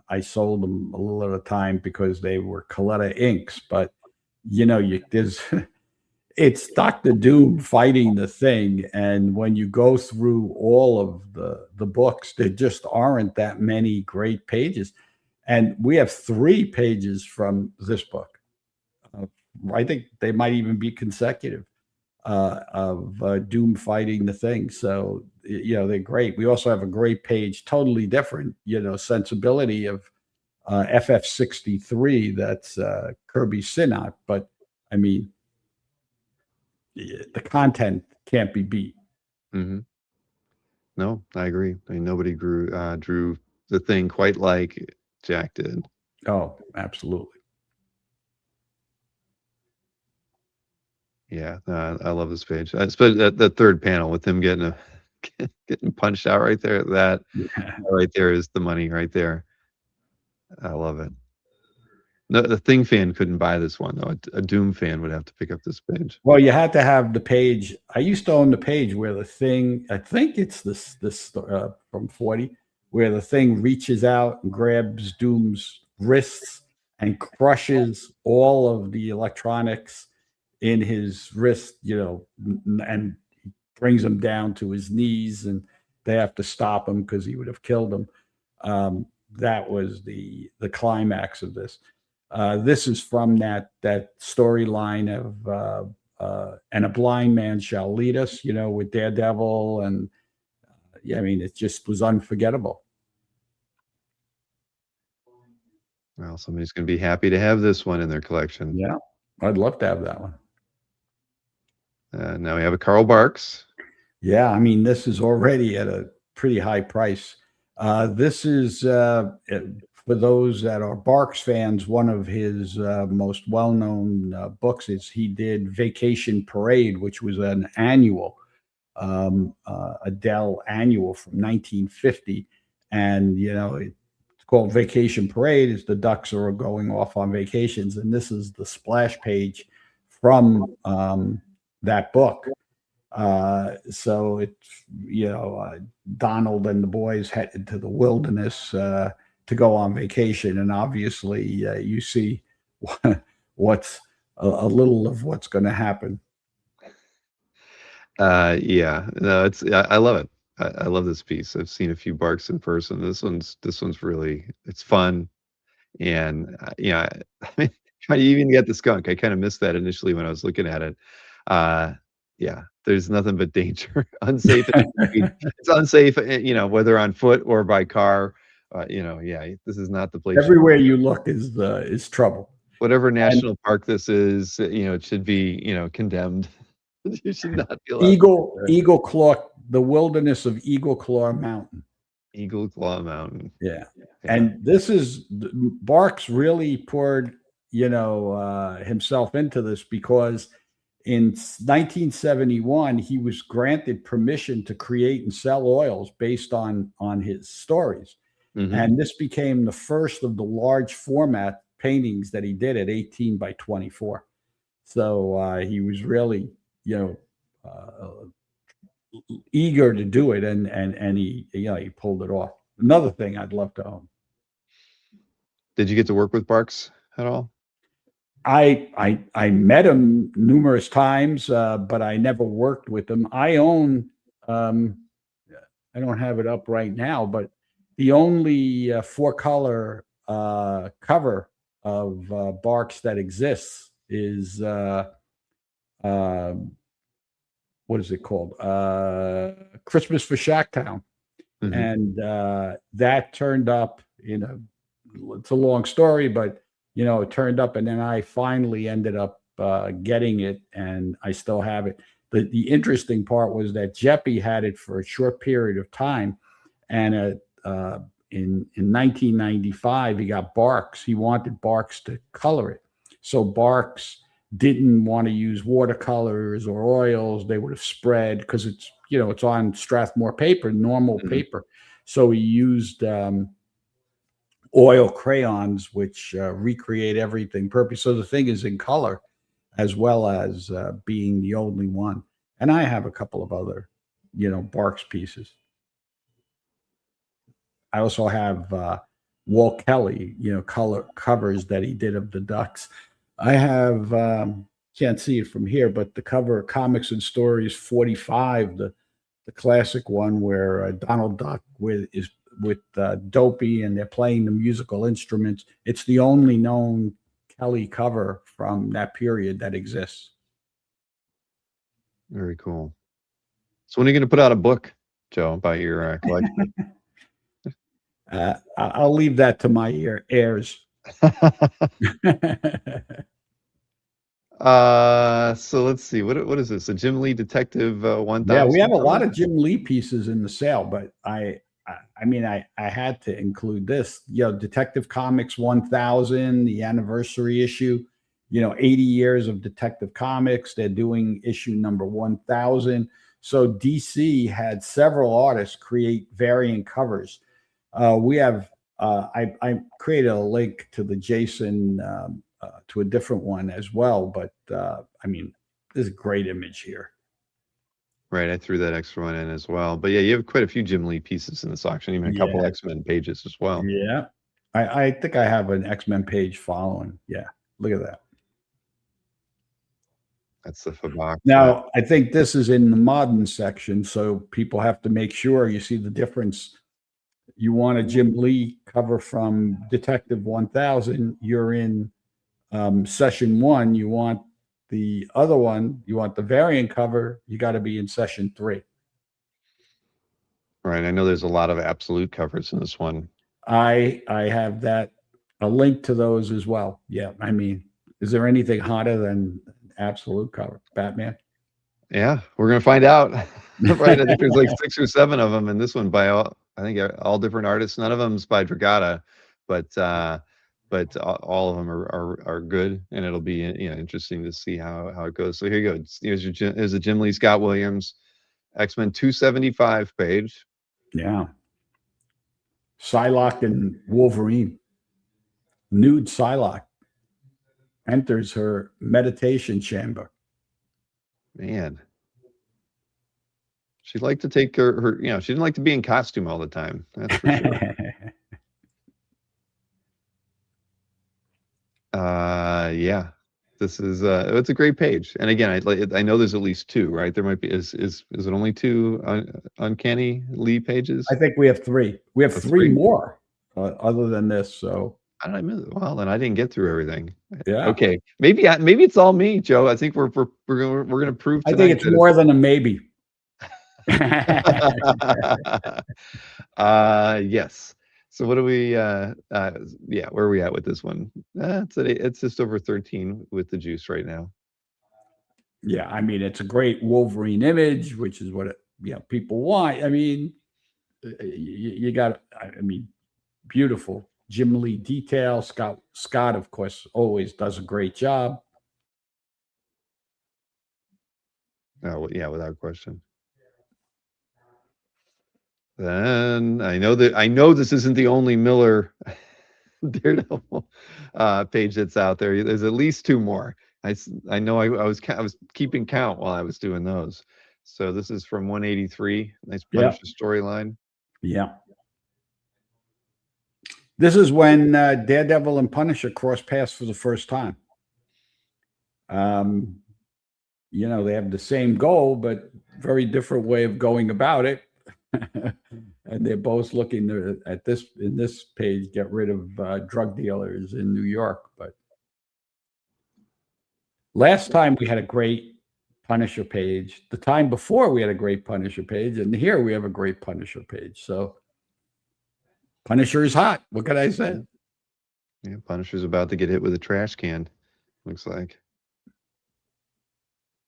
I sold them a little at a time because they were Coletta inks. But there's it's Doctor Doom fighting the Thing, and when you go through all of the books, there just aren't that many great pages, and we have 3 pages from this book. Uh, I think they might even be consecutive of Doom fighting the Thing. So they're great. We also have a great page, totally different, sensibility of FF63. That's Kirby Sinnock, but I mean the content can't be beat. mhm. No, I agree. I mean, nobody drew the Thing quite like Jack did. Oh, absolutely. Yeah, I love this page. Especially that third panel with him getting getting punched out right there. That Yeah. right there is the money right there. I love it. No, the Thing fan couldn't buy this one though. A Doom fan would have to pick up this page. Well, you had to have the page. I used to own the page where the thing. I think it's this from 40, where the thing reaches out and grabs Doom's wrists and crushes all of the electronics in his wrist. And brings him down to his knees, and they have to stop him because he would have killed him. That was the climax of this. This is from that storyline of and a blind man shall lead us, with Daredevil, and yeah, I mean, it just was unforgettable. Well, somebody's going to be happy to have this one in their collection. Yeah, I'd love to have that one. Now we have a Carl Barks. Yeah, I mean, this is already at a pretty high price. This is for those that are Barks fans. One of his most well-known books is he did Vacation Parade, which was an annual, Adele annual from 1950, and it's called Vacation Parade. Is the Ducks are going off on vacations, and this is the splash page from that book. So it's, Donald and the boys headed to the wilderness to go on vacation. And obviously, you see what's a little of what's going to happen. Yeah, no, I love it. I love this piece. I've seen a few Barks in person. This one's really, it's fun. And I mean, I even get the skunk. I kind of missed that initially when I was looking at it. Yeah, there's nothing but danger, unsafe. It's unsafe, whether on foot or by car. Yeah, this is not the place. Everywhere you look is trouble. Whatever national park this is, it should be, condemned. You should not be allowed. Eagle Claw, the wilderness of Eagle Claw Mountain. Eagle Claw Mountain. Yeah. And this is Barks really poured, himself into this, because in 1971 he was granted permission to create and sell oils based on his stories. Mm-hmm. And this became the first of the large format paintings that he did at 18 by 24. So he was really, eager to do it, and he pulled it off. Another thing I'd love to own. Did you get to work with Barks at all? I met him numerous times, but I never worked with him. I own, I don't have it up right now, but the only 4-color cover of Barks that exists is what is it called? Christmas for Shacktown. Mm-hmm. And that turned up, it's a long story, but it turned up, and then I finally ended up getting it, and I still have it. The interesting part was that Jeppy had it for a short period of time, and in 1995 he got Barks. He wanted Barks to color it, so Barks didn't want to use watercolors or oils. They would have spread, because it's it's on Strathmore paper, normal mm-hmm. paper. So he used oil crayons, which recreate everything perfect. So the thing is in color, as well as being the only one. And I have a couple of other, Barks pieces. I also have Walt Kelly, color covers that he did of the Ducks. I have, can't see it from here, but the cover of Comics and Stories 45, the classic one where Donald Duck with Dopey, and they're playing the musical instruments. It's the only known Kelly cover from that period that exists. Very cool. So when are you going to put out a book, Joe, about your collection? I'll leave that to my heirs. So let's see. What is this? A Jim Lee Detective 1000? Yeah, we have a lot of Jim Lee pieces in the sale, but I mean, I had to include this. Detective Comics 1000, the anniversary issue. 80 years of Detective Comics. They're doing issue number 1000. So DC had several artists create variant covers. We have. I created a link to the Jason to a different one as well. But I mean, there's a great image here. Right, I threw that extra one in as well. But yeah, you have quite a few Jim Lee pieces in this auction, even a couple Yeah, X-Men pages as well. yeah. I think I have an X-Men page following. Yeah, look at that. That's the Fabak. Now, I think this is in the modern section, so people have to make sure you see the difference. You want a Jim Lee cover from Detective 1000, you're in session 1. You want the other one, you want the variant cover, you got to be in session 3. Right, I know there's a lot of absolute covers in this one. I have a link to those as well. Yeah, I mean, is there anything hotter than absolute cover? Batman? Yeah, we're gonna find out. Right, I think there's like 6 or 7 of them, and this one by all different artists. None of them's by Dragata, but all of them are good, and it'll be interesting to see how it goes. So here you go. Here's a Jim Lee Scott Williams X-Men 275 page. Yeah. Psylocke and Wolverine. Nude Psylocke enters her meditation chamber. Man, she'd like to take her she didn't like to be in costume all the time. That's for sure. Yeah, this is it's a great page. And again, I know there's at least 2, right? There might be is it only 2 Uncanny Lee pages? I think we have 3. We have 3 3? more other than this. So I don't know. Well, then I didn't get through everything. yeah. Okay, maybe it's all me, Joe. I think we're gonna prove I tonight. think it's more than a maybe. Yes. So what do we yeah, where are we at with this one? It's just over 13 with the juice right now. Yeah, I mean, it's a great Wolverine image, which is what people want. I mean, you got, I mean, beautiful Jim Lee detail. Scott, of course, always does a great job. Oh yeah, without question. Then I know this isn't the only Miller Daredevil page that's out there. There's at least 2 more. I know I was keeping count while I was doing those. So this is from 183. Nice Punisher storyline. Yeah. This is when Daredevil and Punisher cross paths for the first time. They have the same goal, but very different way of going about it. And they're both looking at in this page, get rid of drug dealers in New York. But last time we had a great Punisher page. The time before we had a great Punisher page, and here we have a great Punisher page. So Punisher is hot. What can I say? Yeah, Punisher's about to get hit with a trash can, looks like.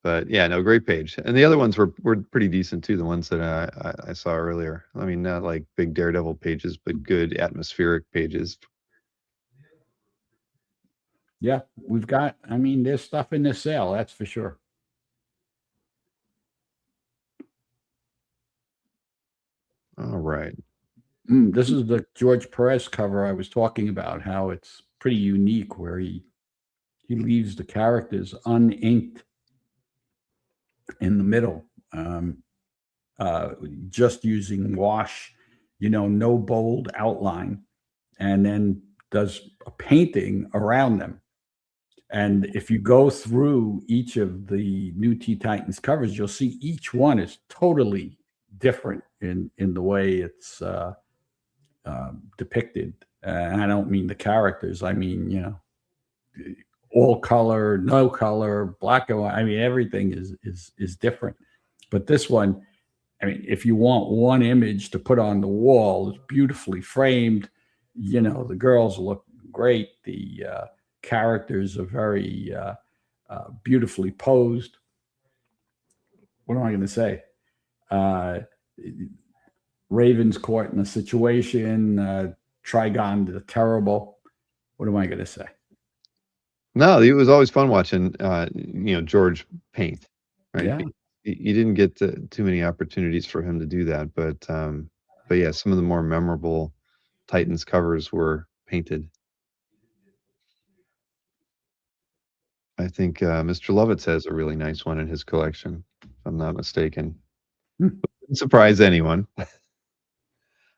But yeah, no, great page. And the other ones were pretty decent too. The ones that I saw earlier. I mean, not like big Daredevil pages, but good atmospheric pages. Yeah, there's stuff in this sale, that's for sure. All right. This is the George Perez cover I was talking about, how it's pretty unique where he leaves the characters uninked in the middle, just using wash, no bold outline, and then does a painting around them. And if you go through each of the new Teen Titans covers, you'll see each one is totally different in the way it's depicted. And I don't mean the characters. I mean, all color, no color, black and white. I mean, everything is different. But this one, I mean, if you want one image to put on the wall, it's beautifully framed. The girls look great. The characters are very beautifully posed. What am I going to say? Ravens caught in a situation. Trigon the Terrible. What am I going to say? No, it was always fun watching, George paint, right? Yeah. You didn't get too many opportunities for him to do that, but yeah, some of the more memorable Titans covers were painted. I think Mr. Lovitz has a really nice one in his collection, if I'm not mistaken. Hmm. Wouldn't surprise anyone.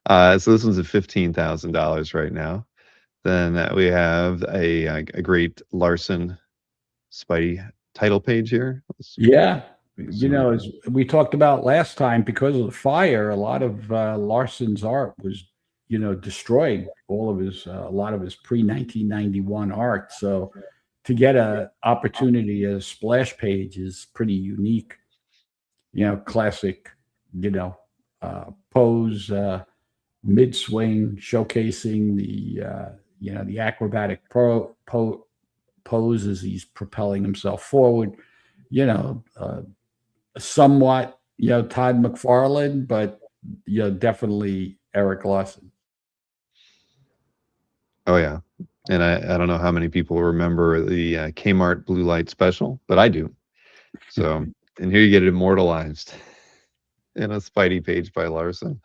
So this one's at $15,000 right now. Then we have a great Larson Spidey title page here. Yeah. Zoom As we talked about last time, because of the fire, a lot of Larson's art was, destroyed. A lot of his pre 1991 art. So to get a opportunity as a splash page is pretty unique. Classic, pose, mid swing, showcasing the acrobatic pose as he's propelling himself forward. Somewhat, Todd McFarlane, but definitely Eric Larson. Oh yeah, and I don't know how many people remember the Kmart Blue Light Special, but I do. So, and here you get it immortalized in a Spidey page by Larson.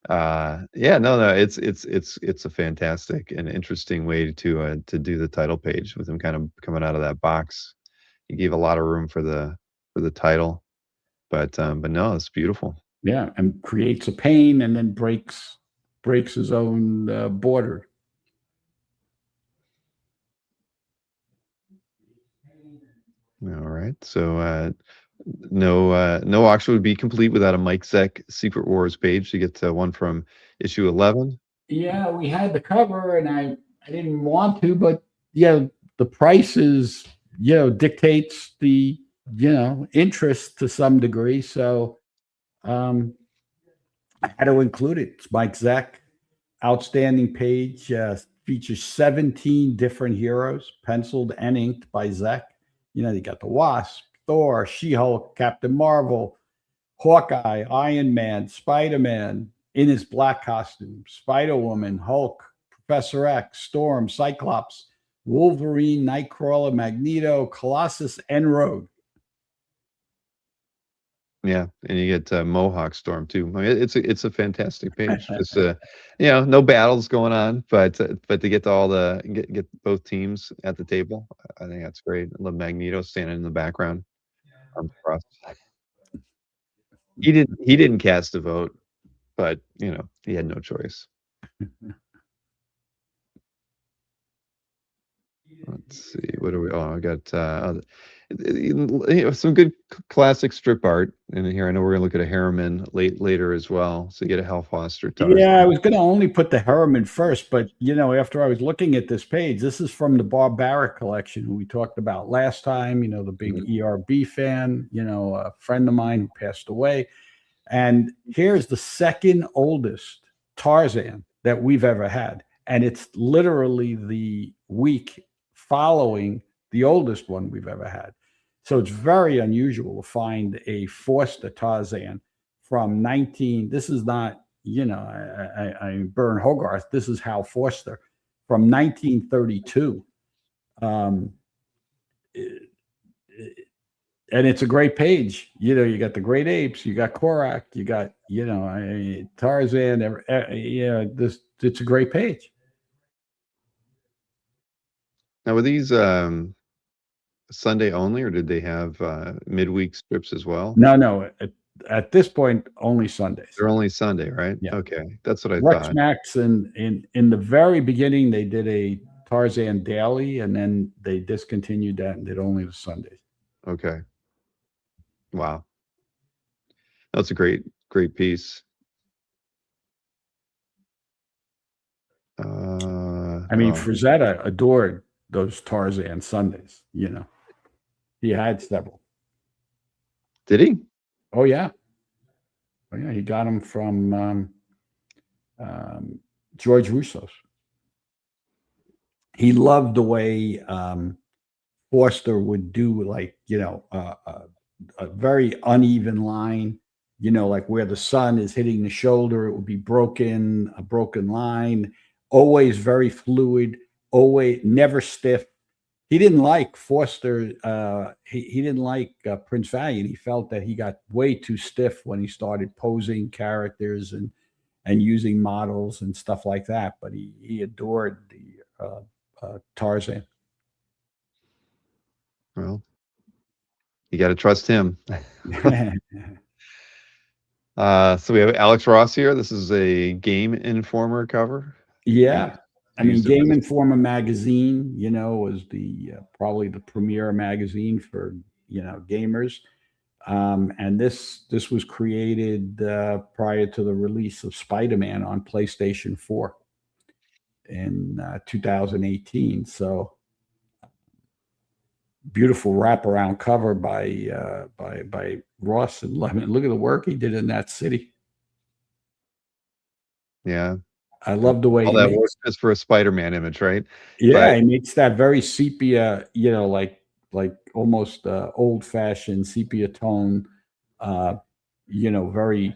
Yeah, no, it's a fantastic and interesting way to do the title page with him kind of coming out of that box. He gave a lot of room for the title, but no, it's beautiful. Yeah, and creates a pane and then breaks his own border. All right, so no auction would be complete without a Mike Zeck Secret Wars page. You get one from issue 11. Yeah, we had the cover, and I didn't want to, but yeah, the prices dictates the interest to some degree. So um, I had to include it. It's Mike Zeck, outstanding page. Features 17 different heroes, penciled and inked by Zeck. You got the Wasp, Thor, She-Hulk, Captain Marvel, Hawkeye, Iron Man, Spider Man in his black costume, Spider Woman, Hulk, Professor X, Storm, Cyclops, Wolverine, Nightcrawler, Magneto, Colossus, and Rogue. Yeah, and you get Mohawk Storm too. I mean, it's a fantastic page. Just no battles going on, but to get to all get both teams at the table, I think that's great. I love Magneto standing in the background, arms crossed. He didn't cast a vote, but he had no choice. Let's see, what do we? Oh, I got some good classic strip art in here. I know we're gonna look at a Harriman later as well. So you get a Hal Foster Tarzan. Yeah, I was going to only put the Harriman first, but after I was looking at this page, this is from the Barbaric collection who we talked about last time. The big ERB fan. A friend of mine who passed away, and here's the second oldest Tarzan that we've ever had, and it's literally the week following the oldest one we've ever had. So it's very unusual to find a Forster Tarzan from 19. This is not, I Bern Hogarth. This is Hal Foster from 1932. And it's a great page. You got the great apes, you got Korak, you got Tarzan. It's a great page. Now, were these Sunday only, or did they have midweek strips as well? No. At this point, only Sundays. They're only Sunday, right? Yeah. Okay, that's what I Rex thought. Max in the very beginning, they did a Tarzan daily, and then they discontinued that and did only the Sundays. Okay. Wow. That's a great piece. Frazetta adored those Tarzan Sundays. He had several. Did he? Oh yeah. He got them from George Russo's. He loved the way Forster would do, like a very uneven line, like where the sun is hitting the shoulder, it would be broken, a broken line, always very fluid, always never stiff. He didn't like Foster. He didn't like Prince Valiant. He felt that he got way too stiff when he started posing characters and using models and stuff like that. But he adored the Tarzan. Well, you got to trust him. So we have Alex Ross here. This is a Game Informer cover. Yeah. I mean, Used it for Game this. Informer magazine, was the probably the premier magazine for gamers. And this was created prior to the release of Spider-Man on PlayStation 4 in 2018. So beautiful wraparound cover by Ross and Lemon. Look at the work he did in that city. Yeah. I love the way All he that work makes. just for a Spider-Man image, right? Yeah, But he makes that very sepia, like almost old-fashioned sepia tone, uh, very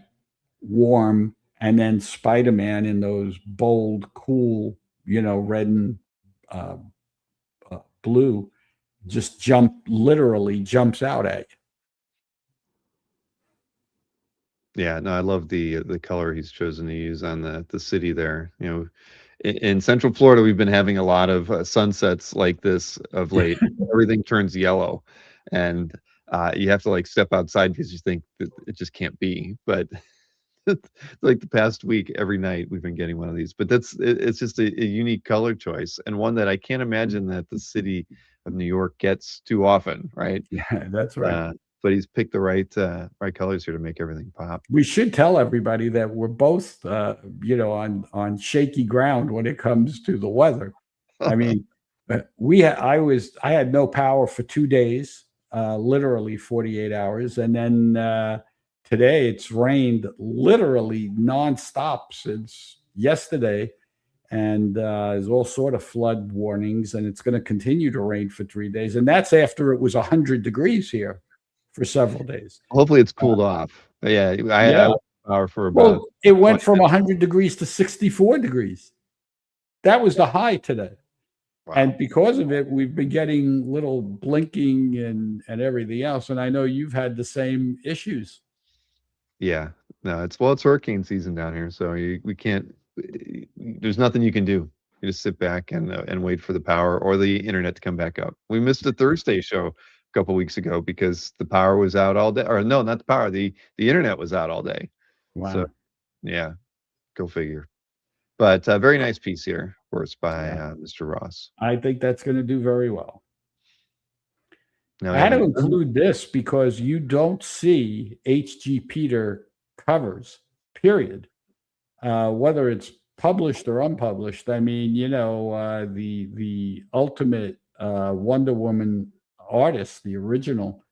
warm, and then Spider-Man in those bold, cool, red and uh, blue, just literally jumps out at yeah, no, I love the color he's chosen to use on the city there. In Central Florida, we've been having a lot of sunsets like this of late. you. Everything turns yellow, and you have to like step outside because you think that it just can't be. But like the past week, every night we've been getting one of these. But it's just a unique color choice, and one that I can't imagine that the city of New York gets too often, right? Yeah, that's right. But he's picked the right colors here to make everything pop. We should tell everybody that we're both, on shaky ground when it comes to the weather. I mean, I had no power for 2 days, literally 48 hours, and then today it's rained literally nonstop since yesterday, and there's all sort of flood warnings, and it's going to continue to rain for 3 days, and that's after it was 100 degrees here for several days. Hopefully, it's cooled off. But yeah, I Yeah. went power for about Well, it went 20 from minutes. 100 degrees to 64 degrees. That was the high today. And Wow. because of it, we've been getting little blinking and everything else. And I know you've had the same issues. Yeah. No, it's hurricane season down here, so we can't. There's nothing you can do. You just sit back and wait for the power or the internet to come back up. We missed a Thursday show a couple weeks ago because the power was out all day. Or no, not the power. The internet was out all day. So Wow. yeah, go figure. But very nice piece here, of course, by Yeah. Mr. Ross. I think that's going to do very well. Now I we had have to an include this because you don't see H.G. Peter covers, period. Whether it's published or unpublished. I mean, the ultimate Wonder Woman artist, the original.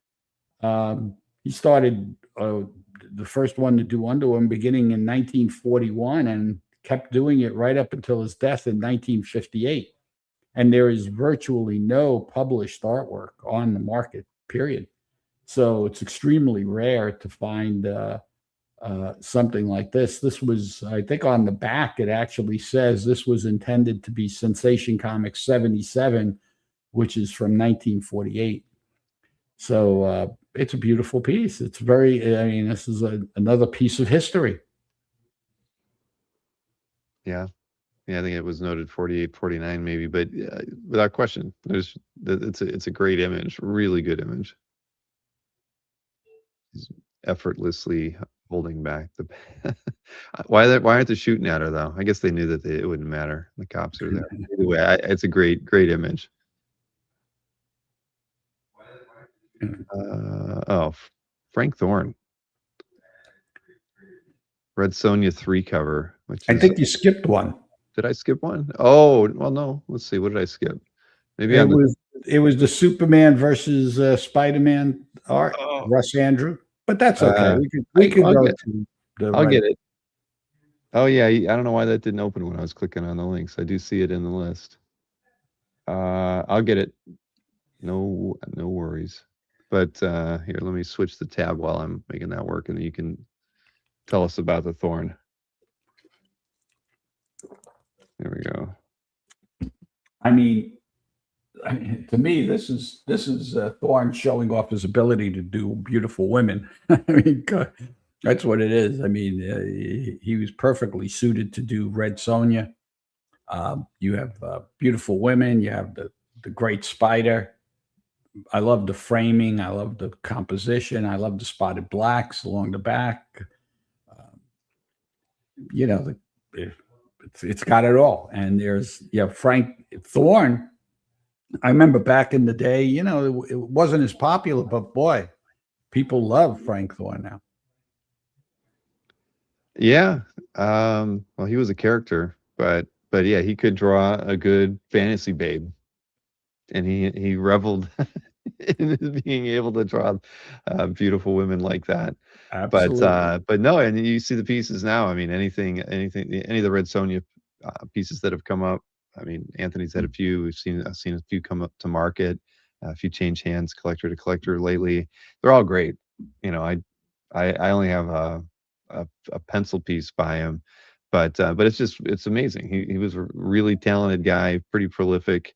He started the first one to do Wonder Woman beginning in 1941 and kept doing it right up until his death in 1958. And there is virtually no published artwork on the market, period. So it's extremely rare to find something like this. This was, I think, on the back, it actually says this was intended to be Sensation Comics 77, which is from 1948. So it's a beautiful piece. It's I mean, this is another piece of history. Yeah. Yeah, I think it was noted 48, 49 maybe, but without question, it's a great image, really good image. He's effortlessly holding back the. Why aren't they shooting at her though? I guess they knew that it wouldn't matter. The cops are there. Either way, it's a great image. Frank Thorne, Red Sonja 3 cover, which I is. think you skipped one. Did I skip one? Oh, well, no. Let's see. What did I skip? Maybe It on the. was it was the Superman versus Spider-Man art, Oh, Russ Andrew. But that's okay. We could I'll go get. to the I'll right. get it. Oh yeah, I don't know why that didn't open when I was clicking on the links. I do see it in the list. I'll get it. No worries. But here, let me switch the tab while I'm making that work, and you can Tell us about the Thorn. There we go. I mean, to me, this is Thorne showing off his ability to do beautiful women. I mean, that's what it is. I mean, he was perfectly suited to do Red Sonja. You have beautiful women. You have the great spider. I love the framing. I love the composition. I love the spotted blacks along the back. Um, you know, it's got it all. And there's Frank Thorne. I remember back in the day, it wasn't as popular, but boy, people love Frank Thorne now. Yeah. Well, he was a character, but yeah, he could draw a good fantasy babe, and he reveled in being able to draw beautiful women like that. Absolutely. But no, and you see the pieces now. I mean, any of the Red Sonja pieces that have come up. I mean, Anthony's had a few. I've seen a few come up to market, a few change hands, collector to collector lately. They're all great. You know, I only have a pencil piece by him, but it's amazing. He was a really talented guy, pretty prolific,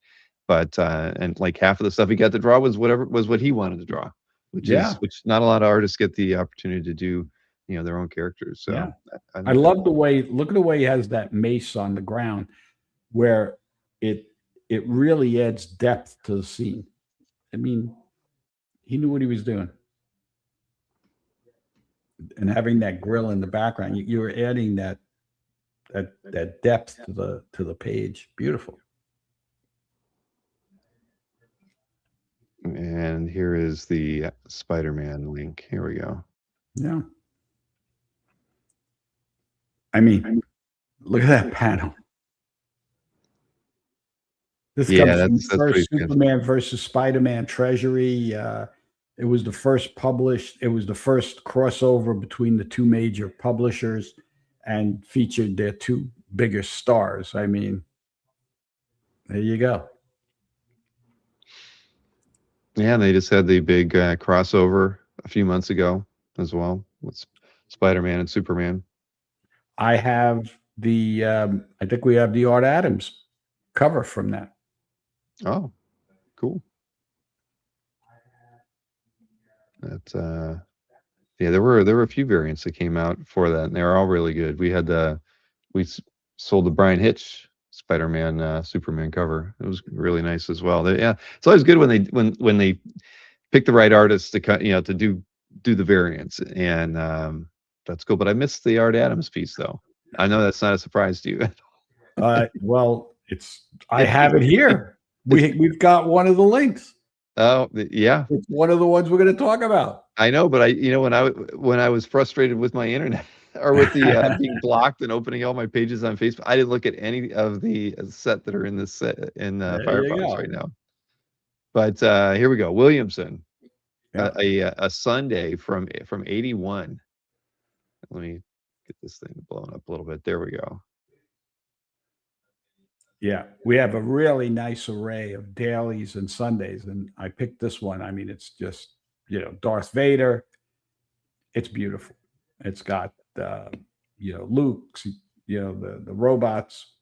and like half of the stuff he got to draw was what he wanted to draw, Yeah. which not a lot of artists get the opportunity to do, their own characters. So Yeah. I I think that's love the way, look at the way he has that mace on the ground where it it really adds depth to the scene. I mean, he knew what he was doing. And having that grill in the background, you were adding that depth to the page. Beautiful. and here is the Spider-Man link. Here we go. Yeah. I mean, look at that panel. This Yeah, comes from the that's pretty first fantastic. Superman versus Spider-Man Treasury. It was the first published. It was the first crossover between the two major publishers, and featured their two biggest stars. I mean, there you go. Yeah, and they just had the big crossover a few months ago as well with Spider-Man and Superman. I have the. I think we have the Art Adams cover from that. Oh, cool. That's yeah, there were a few variants that came out for that, and they were all really good. We sold the Brian Hitch Spider-Man Superman cover. It was really nice as well. Yeah, it's always good when they pick the right artists to cut, to do the variants, and that's cool. But I missed the Art Adams piece though. I know that's not a surprise to you. Well, I It's have it here. it's We've got one of the links. yeah, It's one of the ones we're going to talk about. I know, but when I was frustrated with my internet or with the being blocked and opening all my pages on Facebook, I didn't look at any of the set that are in this set in There you Firefox go. right now. But here we go. Williamson, Yeah. a Sunday from '81. Let me get this thing blown up a little bit. There we go. Yeah, we have a really nice array of dailies and Sundays, and I picked this one. I mean, it's just Darth Vader. It's beautiful. It's got Luke, the robots,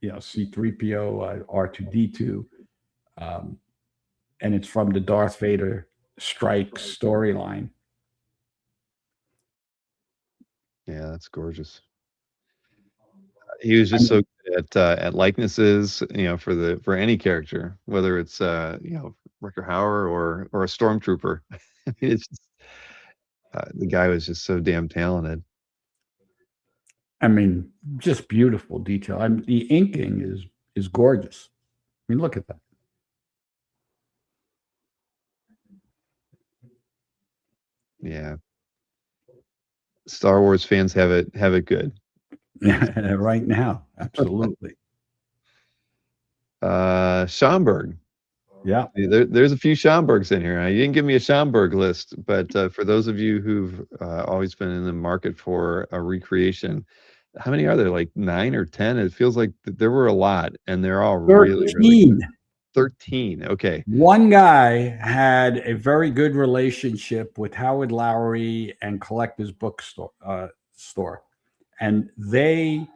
C-3PO, R2-D2, um, and it's from the Darth Vader Strike storyline. Yeah, that's gorgeous. He was just so good at likenesses, for any character, whether it's Ricker Hauer or a stormtrooper. I mean, it's just, the guy was just so damn talented. I mean, just beautiful detail. I mean, the inking is gorgeous. I mean, look at that. Yeah, Star Wars fans have it good. Right now, absolutely. Schomburg. Yeah. There's a few Schomburgs in here. Now, you didn't give me a Schomburg list, but for those of you who've always been in the market for a recreation, how many are there? Like 9 or 10? It feels like there were a lot, and they're all really, really 13. good. 13. Okay. One guy had a very good relationship with Howard Lowry and Collector's Bookstore store, and they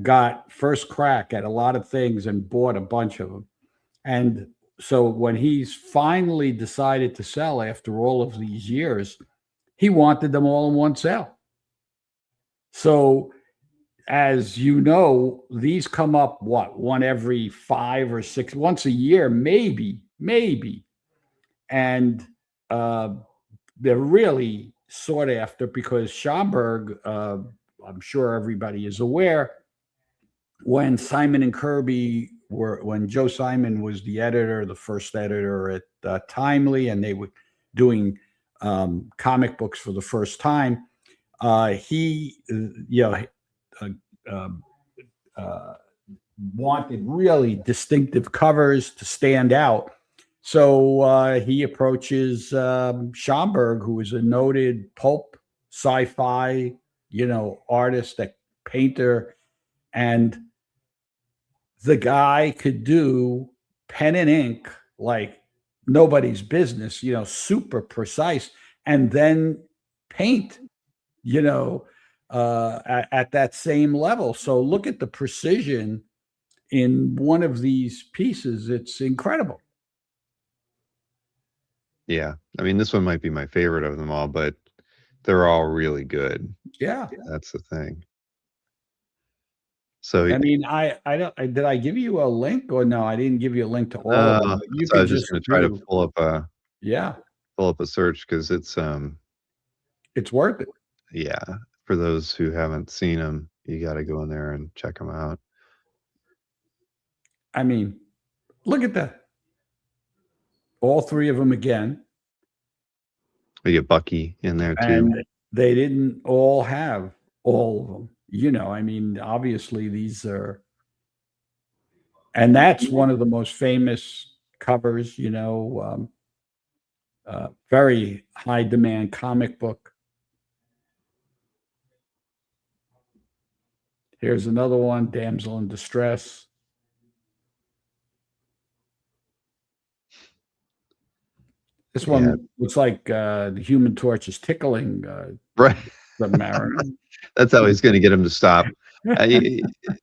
got first crack at a lot of things and bought a bunch of them. And so when he's finally decided to sell after all of these years, he wanted them all in one sale. So as you know, these come up what, one every 5 or 6, once a year, maybe. And uh, they're really sought after because Schomburg, I'm sure everybody is aware, when Simon and Kirby were, when Joe Simon was the editor, the first editor at Timely, and they were doing comic books for the first time, he, uh, um, uh, wanted really distinctive covers to stand out. So he approaches Schomburg, who is a noted pulp sci-fi, artist, a painter, and the guy could do pen and ink like nobody's business, super precise, and then paint, at that same level. So look at the precision in one of these pieces. It's incredible. Yeah. I mean, this one might be my favorite of them all, but they're all really good. Yeah. That's the thing. So, I mean, did I give you a link or no? I didn't give you a link to all of them, but you I could was just just gonna try to do, yeah, pull up a search because it's worth it. yeah, for those who haven't seen them, you gotta go in there and check them out. I mean, look at that. All three of them again. We get Bucky in there too. And they didn't all have all of them. I mean, obviously these are, and that's one of the most famous covers, very high demand comic book. Here's another one, Damsel in Distress. This Yeah. one looks like the Human Torch is tickling Right. the Mariner. That's how he's gonna get him to stop. I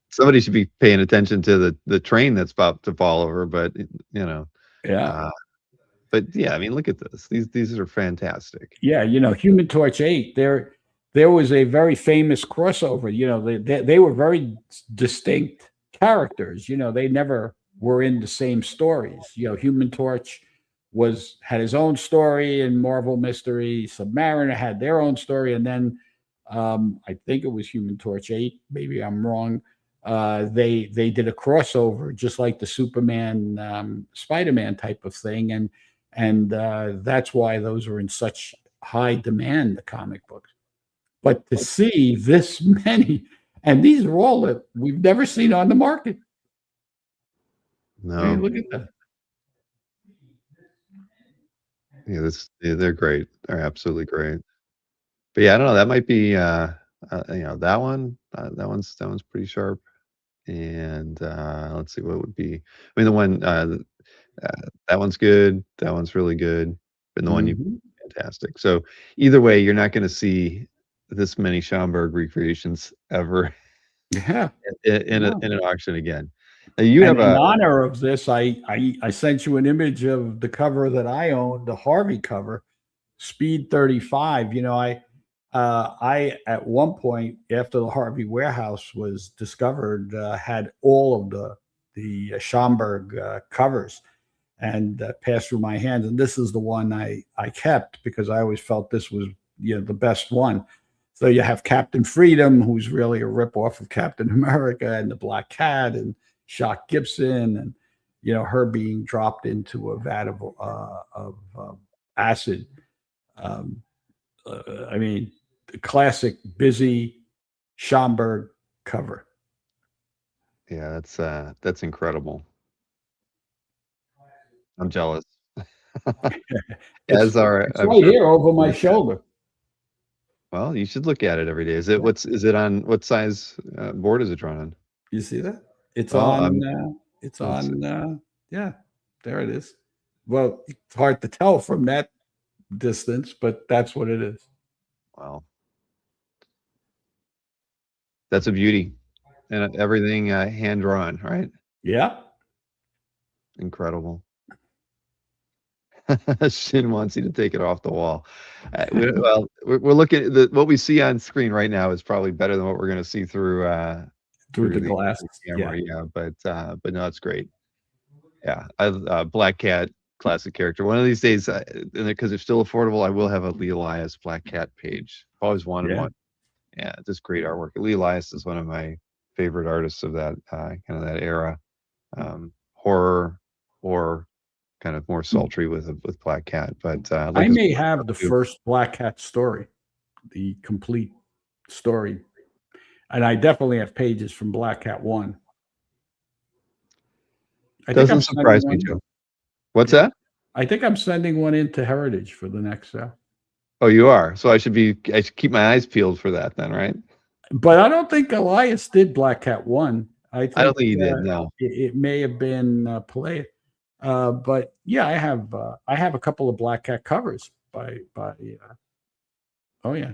Somebody should be paying attention to the train that's about to fall over, but, Yeah. uh, but yeah, I mean, look at this. These are fantastic. Yeah, Human Torch 8, there was a very famous crossover. They were very distinct characters. They never were in the same stories. Human Torch had his own story in Marvel Mystery. Submariner had their own story, and then I think it was Human Torch 8. Maybe I'm wrong. They did a crossover, just like the Superman, Spider-Man type of thing, and that's why those are in such high demand, the comic books. But to see this many, and these are all that we've never seen on the market. I mean, No. look at that. They're great. They're absolutely great. But yeah, I don't know. That might be that one. That one's pretty sharp. And let's see what would be. I mean, the one that one's good. That one's really good. And the one you Mhm. fantastic. So either way, you're not going to see this many Schomburg recreations ever Yeah. in an auction again. Now, you And have in a honor of this, I sent you an image of the cover that I own, the Harvey cover, Speed 35. I at one point after the Harvey warehouse was discovered had all of the Schomburg covers and passed through my hands, and this is the one I kept because I always felt this was the best one. So you have Captain Freedom, who's really a ripoff of Captain America, and the Black Cat, and Shock Gibson, and her being dropped into a vat of acid. Um, I mean, the classic busy Schomburg cover. yeah, that's incredible. I'm jealous. It's As are it's I'm right sure. here over my shoulder. Well, you should look at it every day. Is it on what size board is it drawn on? You see that? It's Well, on. It's let's see. on. Yeah. there it is. Well, it's hard to tell from that distance, but that's what it is. Wow, that's a beauty, and everything hand drawn, right? Yeah. Incredible. Shin wants you to take it off the wall. Well, we're looking at what we see on screen right now is probably better than what we're going to see Through the through glass. the Yeah. camera. Yeah, but no, it's great. Yeah, I Black Cat, classic character. One of these days, because it's still affordable, I will have a Lee Elias Black Cat page. I've always wanted Yeah. one. Yeah, just great artwork. Lee Elias is one of my favorite artists of that kind of that era. Horror or kind of more sultry with Black Cat, but I like his may work have the too. first Black Cat story, the complete story. And I definitely have pages from Black Cat 1. I think I'm Doesn't sending surprise me, one in. Joe. What's Yeah. that? I think I'm sending one into Heritage for the next sale. Oh, you are. So I should keep my eyes peeled for that then, right? But I don't think Elias did Black Cat 1. I I don't think think you did. No. it may have been Palea. But yeah, I have a couple of Black Cat covers by oh yeah.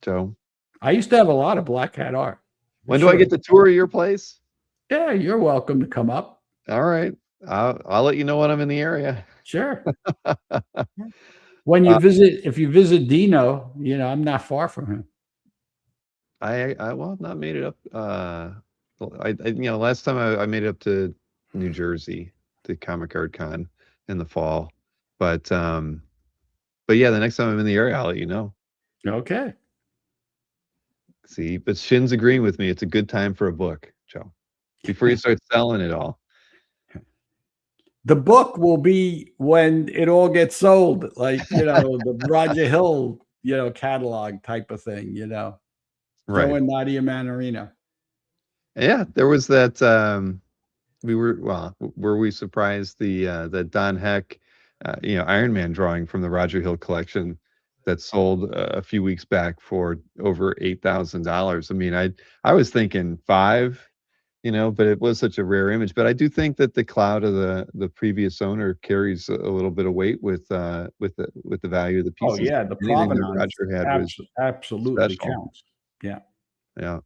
Joe, I used to have a lot of Black Cat art. For when do I sure. get the tour of your place? Yeah, you're welcome to come up. All right. I'll let you know when I'm in the area. Sure. When you Uh, visit, if you visit Dino, I'm not far from him. I well, I've not made it up. Last time I made it up to New Jersey to Comic Card Con in the fall, but yeah, the next time I'm in the area, I'll let you know. Okay. See, but Shin's agreeing with me. It's a good time for a book, Joe. Before you start selling it all. The book will be when it all gets sold, like, the Roger Hill, catalog type of thing, Joe Right. and Nadia Mannarino. Yeah, there was that. Were we surprised that Don Heck, Iron Man drawing from the Roger Hill collection that sold a few weeks back for over $8,000. I mean, I was thinking five, but it was such a rare image. But I do think that the cloud of the previous owner carries a little bit of weight with the value of the Oh, pieces. yeah, the Anything that provenance Roger had was absolutely special. counts. Yeah. Yeah.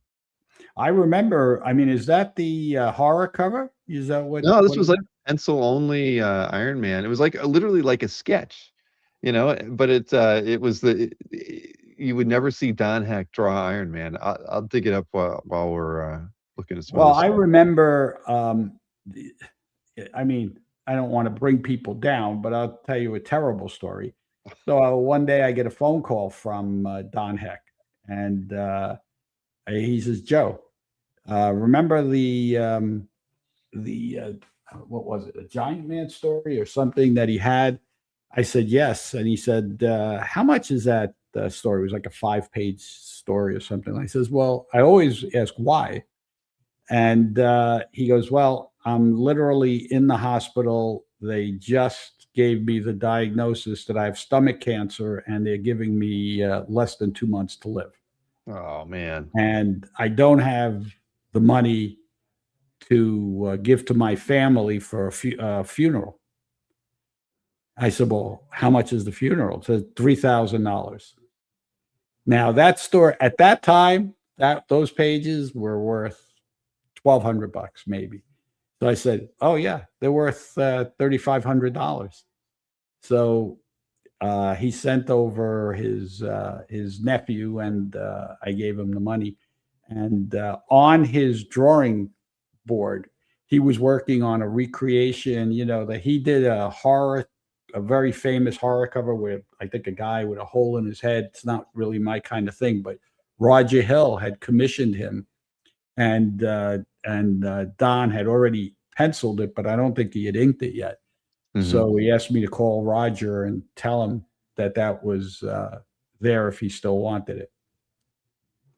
I remember, I mean, is that the horror cover? Is that No, this what was is like that? pencil only Iron Man. It was like literally like a sketch, but it was you would never see Don Heck draw Iron Man. I'll dig it up while we're looking at some Well, other I stuff. remember, I mean, I don't want to bring people down, but I'll tell you a terrible story. So one day I get a phone call from Don Heck, and he says, "Joe, remember the what was it, a Giant Man story or something that he had?" I said, "Yes," and he said, "How much is that story?" It was like a 5-page story or something. I says, "Well, I always ask why." And he goes, "Well, I'm literally in the hospital. They just gave me the diagnosis that I have stomach cancer, and they're giving me less than 2 months to live. Oh man. And I don't have the money to give to my family for a funeral." I said, "Well, how much is the funeral?" It says $3,000. Now that store at that time, that those pages were worth $1,200 maybe. So I said, "Oh yeah, they're worth $3,500." So he sent over his nephew, and I gave him the money. And on his drawing board, he was working on a recreation. That he did a very famous horror cover with, I think, a guy with a hole in his head. It's not really my kind of thing, but Roger Hill had commissioned him, and Don had already penciled it, but I don't think he had inked it yet. Hmm. So he asked me to call Roger and tell him that that was there if he still wanted it.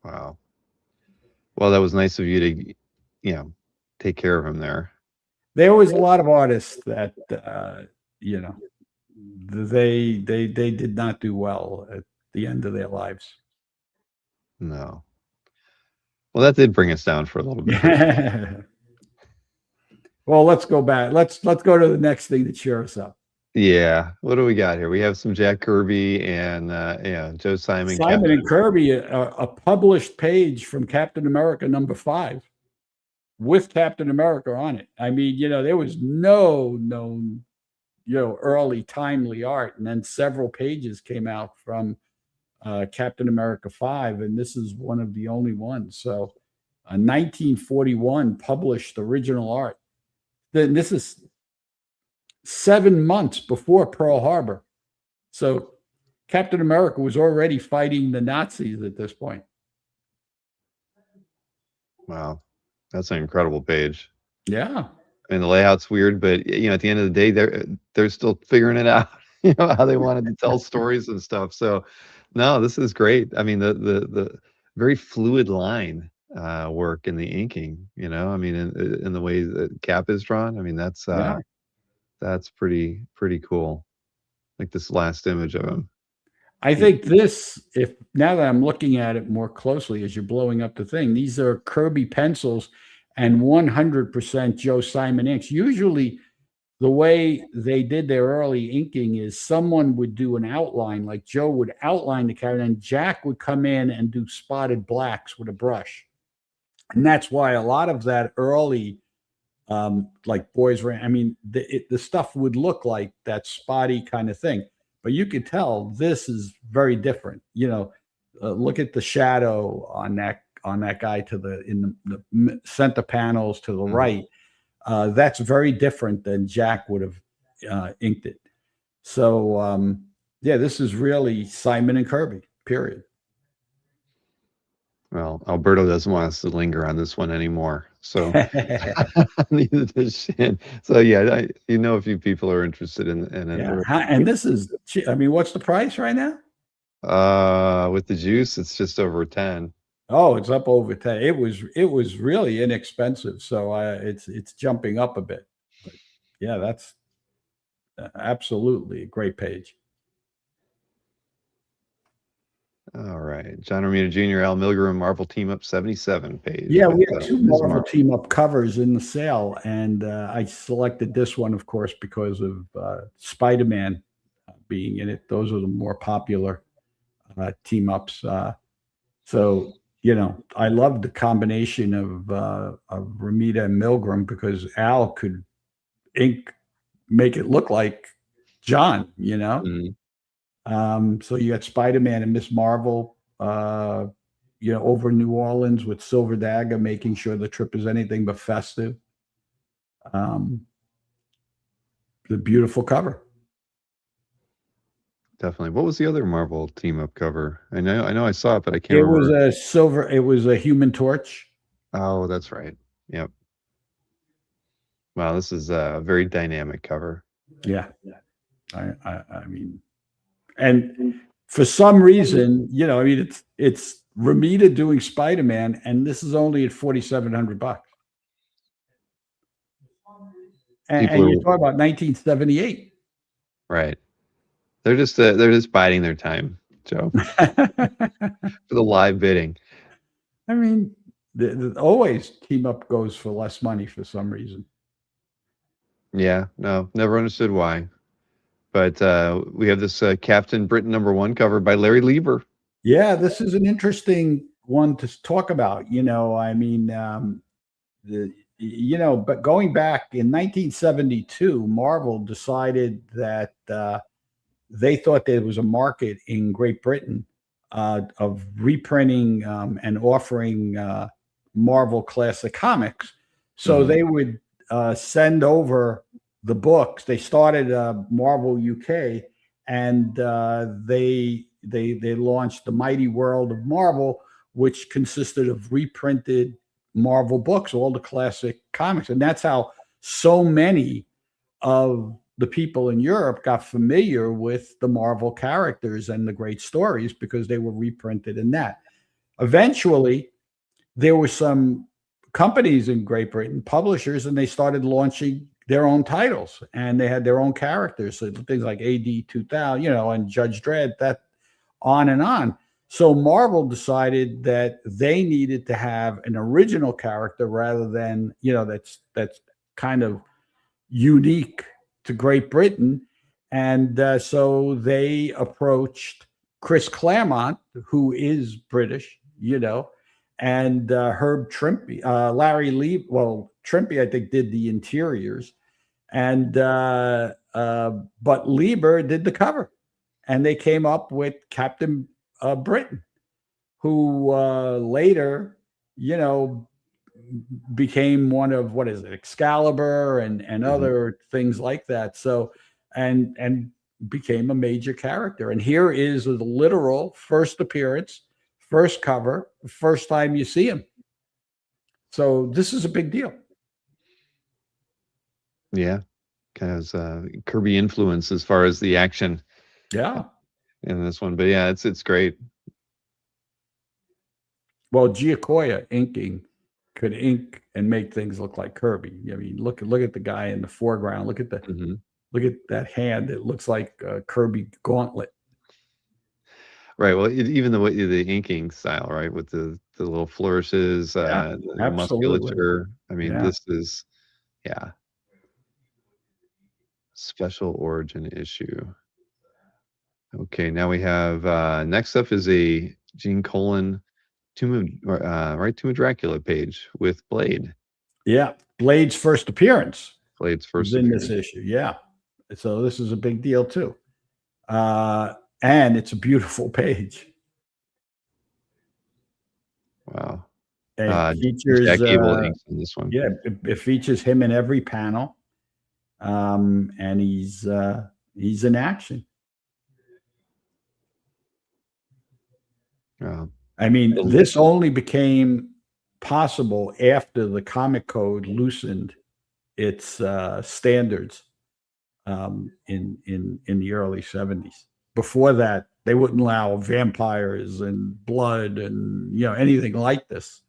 Wow. Well, that was nice of you to, take care of him there. There was a lot of artists that you know they did not do well at the end of their lives. No. Well, that did bring us down for a little bit. Well, let's go back. Let's go to the next thing to cheer us up. Yeah. What do we got here? We have some Jack Kirby and yeah, Joe Simon, Simon Captain. and Kirby, a published page from Captain America #5 with Captain America on it. I mean, there was no known, early timely art, and then several pages came out from Captain America 5, and this is one of the only ones. So, 1941 published original art. Then this is 7 months before Pearl Harbor. So Captain America was already fighting the Nazis at this point. Wow. That's an incredible page. Yeah. I mean, the layout's weird, but at the end of the day, they're still figuring it out, how they wanted to tell stories and stuff. So, no, this is great. I mean, the very fluid line work in the inking. I mean, in the way that Cap is drawn. I mean, Yeah. that's pretty cool. Like this last image of him. I think this, if now that I'm looking at it more closely as you're blowing up the thing, these are Kirby pencils and 100% Joe Simon inks. Usually, the way they did their early inking is someone would do an outline, like Joe would outline the character, and Jack would come in and do spotted blacks with a brush. And that's why a lot of that early, like Boys Ran, I mean, the stuff would look like that spotty kind of thing. But you could tell this is very different. Look at the shadow on that guy in the center panels to the right. That's very different than Jack would have inked it. So yeah, this is really Simon and Kirby. Period. Well, Alberto doesn't want us to linger on this one anymore. So neither does Shan. So yeah, a few people are interested in it. Yeah. And this is, I mean, what's the price right now? With the juice, it's just over 10. Oh, it's up over 10. It was really inexpensive, so it's jumping up a bit. But yeah, that's absolutely a great page. All right, John Romita Jr., Al Milgrom, Marvel Team Up 77 page. Yeah, we have two Marvel Team Up covers in the sale, and I selected this one, of course, because of Spider-Man being in it. Those are the more popular team ups. So I love the combination of Romita and Milgrom because Al could make it look like John. Mm-hmm. So you got Spider-Man and Miss Marvel, over New Orleans with Silver Dagger, making sure the trip is anything but festive. The beautiful cover. Definitely. What was the other Marvel Team Up cover? I know I saw it, but I can't remember. It was a Human Torch. Oh, that's right. Yep. Wow, this is a very dynamic cover. Yeah. I mean, and for some reason, I mean, it's Romita doing Spider-Man, and this is only at $4,700. And you're talking about 1978. Right. They're just biding their time, Joe, for the live bidding. I mean, always Team Up goes for less money for some reason. Yeah, no, never understood why. But we have this Captain Britain #1 cover by Larry Lieber. Yeah, this is an interesting one to talk about. I mean, but going back in 1972, Marvel decided that they thought there was a market in Great Britain of reprinting and offering Marvel classic comics. So they would send over the books. They started Marvel UK, and they launched the Mighty World of Marvel, which consisted of reprinted Marvel books, all the classic comics, and that's how so many of the people in Europe got familiar with the Marvel characters and the great stories because they were reprinted in that. Eventually, there were some companies in Great Britain, publishers, and they started launching their own titles, and they had their own characters, so things like AD 2000, and Judge Dredd, that on and on. So Marvel decided that they needed to have an original character rather than, that's kind of unique to Great Britain. And so they approached Chris Claremont, who is British, and Herb Trimpe, Larry Lee. Well, Trimpe, I think, did the interiors, and but Lieber did the cover, and they came up with Captain Britain, who later, you know, became one of, what is it, Excalibur and Mhm. other things like that. So and became a major character. And here is the literal first appearance, first cover, first time you see him. So this is a big deal. Yeah, kind of Kirby influence as far as the action Yeah. in this one, but yeah, it's great. Well, Giacoya inking could ink and make things look like Kirby. I mean, look at the guy in the foreground. Mhm. Look at that hand. It looks like a Kirby gauntlet. Right, well, even the inking style, right, with the little flourishes, Yeah, the absolutely. musculature. I mean, Yeah. this is, yeah, special origin issue. Okay, now we have, next up is a Gene Colan Tomb of Dracula page with Blade. Yeah. Blade's first appearance Blade's is first in this appearance. issue. Yeah. So this is a big deal too. And it's a beautiful page. Wow. It Jack features Abel inks on this one. yeah, it features him in every panel. And he's in action. Wow. I mean, The this only became possible after the Comic Code loosened its standards in the early 70s. Before that, they wouldn't allow vampires and blood and anything like this.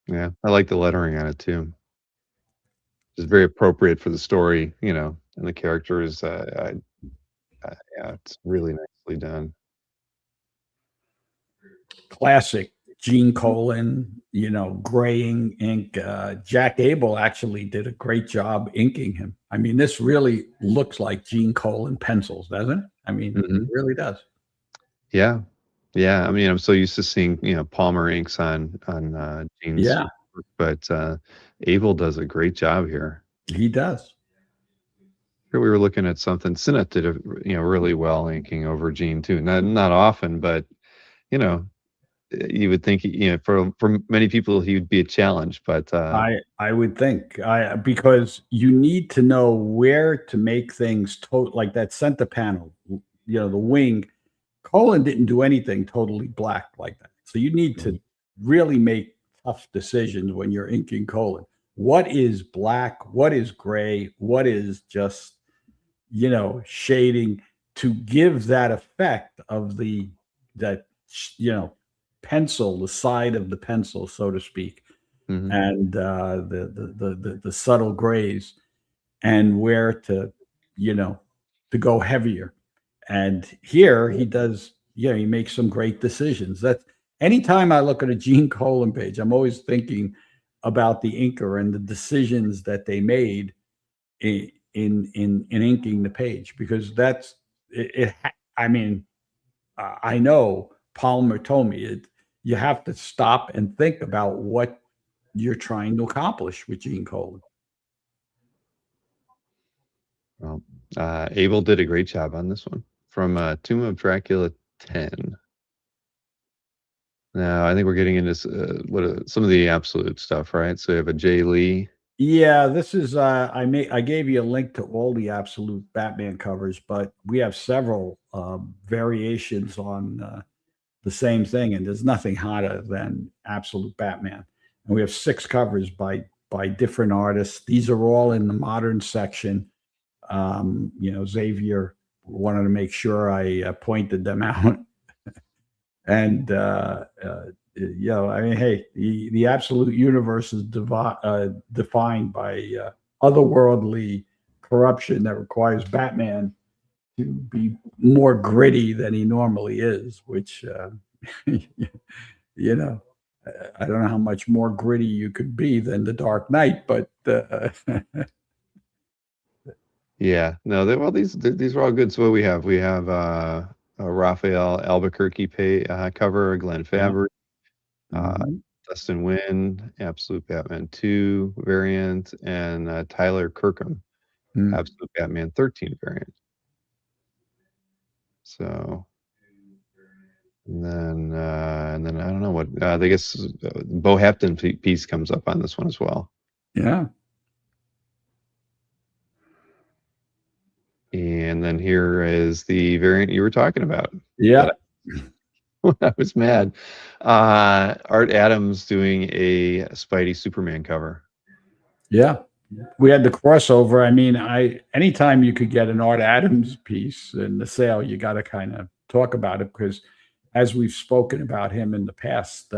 Yeah, I like the lettering on it too. It's very appropriate for the story, and the characters, yeah, it's really nicely done. Classic Gene Colan, graying ink. Jack Abel actually did a great job inking him. I mean, this really looks like Gene Colan pencils, doesn't it? I mean, it Mhm. really does. Yeah. Yeah, I mean, I'm so used to seeing, Palmer inks on, Gene's Yeah, work, but, Abel does a great job here. he does. Here we were looking at something Sinnott did really well inking over Gene too. Not often, but, you know, you would think, for many people, he would be a challenge, but, I would think because you need to know where to make things like that center panel, the wing. Colin didn't do anything totally black like that. So you need Mhm. to really make tough decisions when you're inking Colin. What is black? What is gray? What is just, shading to give that effect of that, you know, pencil, the side of the pencil, so to speak, Mhm. and the subtle grays, and where to, you know, to go heavier. And here he does, he makes some great decisions. That's anytime I look at a Gene Colan page, I'm always thinking about the inker and the decisions that they made in inking the page, because that's I mean, I know Palmer told me it. You have to stop and think about what you're trying to accomplish with Gene Colan. Well, Abel did a great job on this one from, Tomb of Dracula 10. Now, I think we're getting into some of the absolute stuff, right? So you have a Jay Lee. Yeah, this is I gave you a link to all the absolute Batman covers, but we have several variations on the same thing, and there's nothing hotter than absolute Batman. And we have 6 covers by different artists. These are all in the modern section. Xavier wanted to make sure I pointed them out. And I mean, hey, the absolute universe is defined by otherworldly corruption that requires Batman to be more gritty than he normally is, which you know I don't know how much more gritty you could be than the Dark Knight, but Yeah, no, well, these are all good. So what we have? We have a Raphael Albuquerque cover, Glenn yeah. Fabry, uh, Hmm. Dustin Nguyen, Absolute Batman 2 variant, and Tyler Kirkham, Mm. Absolute Batman 13 variant. So, and then I don't know what, I guess Bo Hapton piece comes up on this one as well. Yeah. And then here is the variant you were talking about Yeah. that I was mad. Art Adams doing a Spidey Superman cover. Yeah. We had the crossover. I mean, anytime you could get an Art Adams piece in the sale, you got to kind of talk about it because, as we've spoken about him in the past,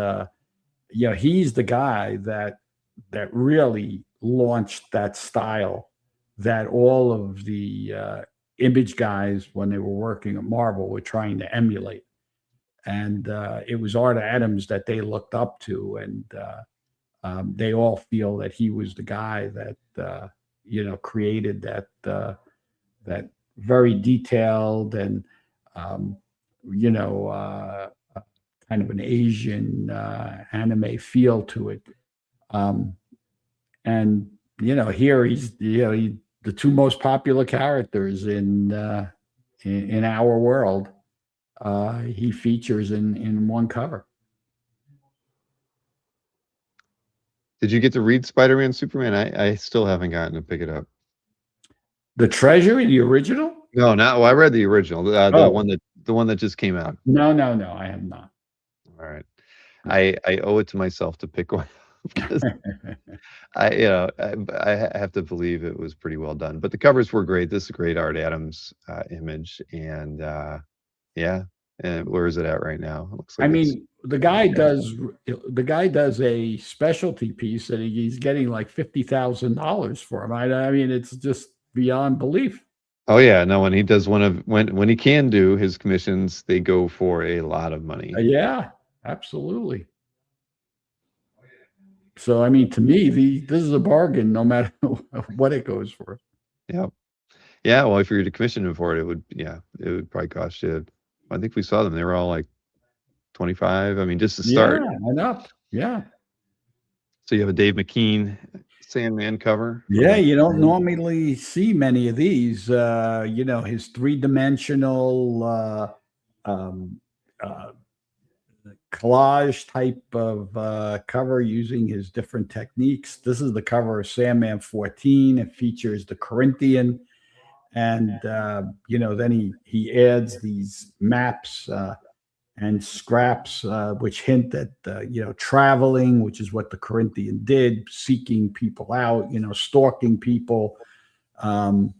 he's the guy that really launched that style that all of the image guys, when they were working at Marvel, were trying to emulate. And it was Art Adams that they looked up to, and they all feel that he was the guy that created that very detailed and um, you know kind of an Asian anime feel to it. Um, and here he's the two most popular characters in our world. He features in one cover. Did you get to read Spider-Man Superman? I still haven't gotten to pick it up. The Treasury, the original? No, not well, I read the original, Oh, the one that just came out. no, no, no, I have not. All right. I owe it to myself to pick one because I have to believe it was pretty well done. But the covers were great. This is a great Art Adams image, and yeah. And where is it at right now? It looks I like it's mean, the guy does a specialty piece and he's getting like $50,000 for him. I mean, it's just beyond belief. oh yeah, no, when he does one of when he can do his commissions, they go for a lot of money. Yeah, absolutely. So, I mean, to me, this is a bargain, no matter what it goes for. Yeah. Yeah, well, if you were to commission him for it, it would probably cost you. I think we saw them. They were all like 25. I mean, just to Yeah, start. and up. Yeah. So you have a Dave McKean Sandman cover from Yeah, like you don't normally see many of these. His three-dimensional um, uh, collage type of cover using his different techniques. This is the cover of Sandman 14. It features the Corinthian, and then he adds these maps and scraps, which hint at traveling, which is what the Corinthian did, seeking people out, stalking people, um,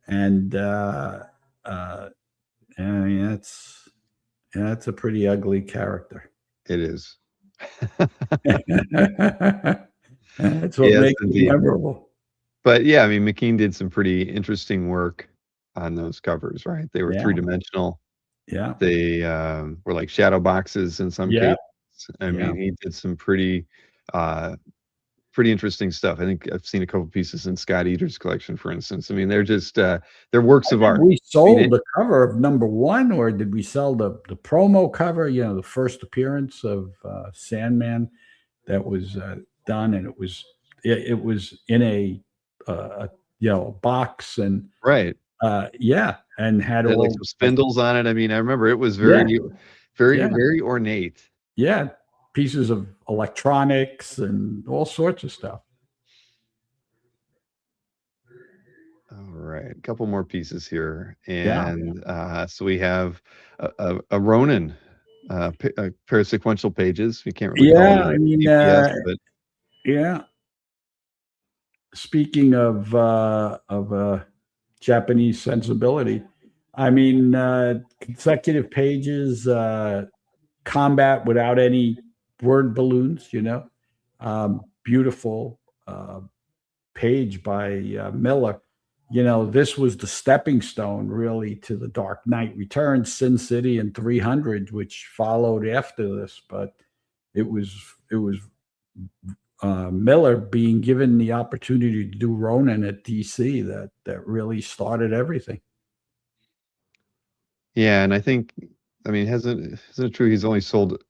and I mean that's a pretty ugly character. it is. That's what Yes, makes it indeed. memorable. But yeah, I mean, McKean did some pretty interesting work on those covers, right? They were Yeah, three-dimensional. yeah, They were like shadow boxes in some yeah, cases. I yeah. mean, he did some uh, pretty interesting stuff. I think I've seen a couple pieces in Scott Eater's collection, for instance. I mean, they're just they're works I of think art. we I mean, sold the cover of number one, or did we sell the promo cover? The first appearance of Sandman that was done, and it was in a box, and right. yeah, and had It had like all some spindles on it. I mean, I remember it was yeah, very, yeah, very ornate. yeah, pieces of electronics and all sorts of stuff. All right, a couple more pieces here, Yeah, and so we have a Ronin, a pair of sequential pages. We can't really call yeah. it I mean, a DPS, but yeah. Speaking of Japanese sensibility, I mean, consecutive pages, combat without any word balloons. Beautiful page by Miller. This was the stepping stone really to the Dark Knight Returns, Sin City, and 300, which followed after this. But it was Miller being given the opportunity to do Ronin at DC that really started everything. Yeah, and I think, I mean, isn't it true he's only sold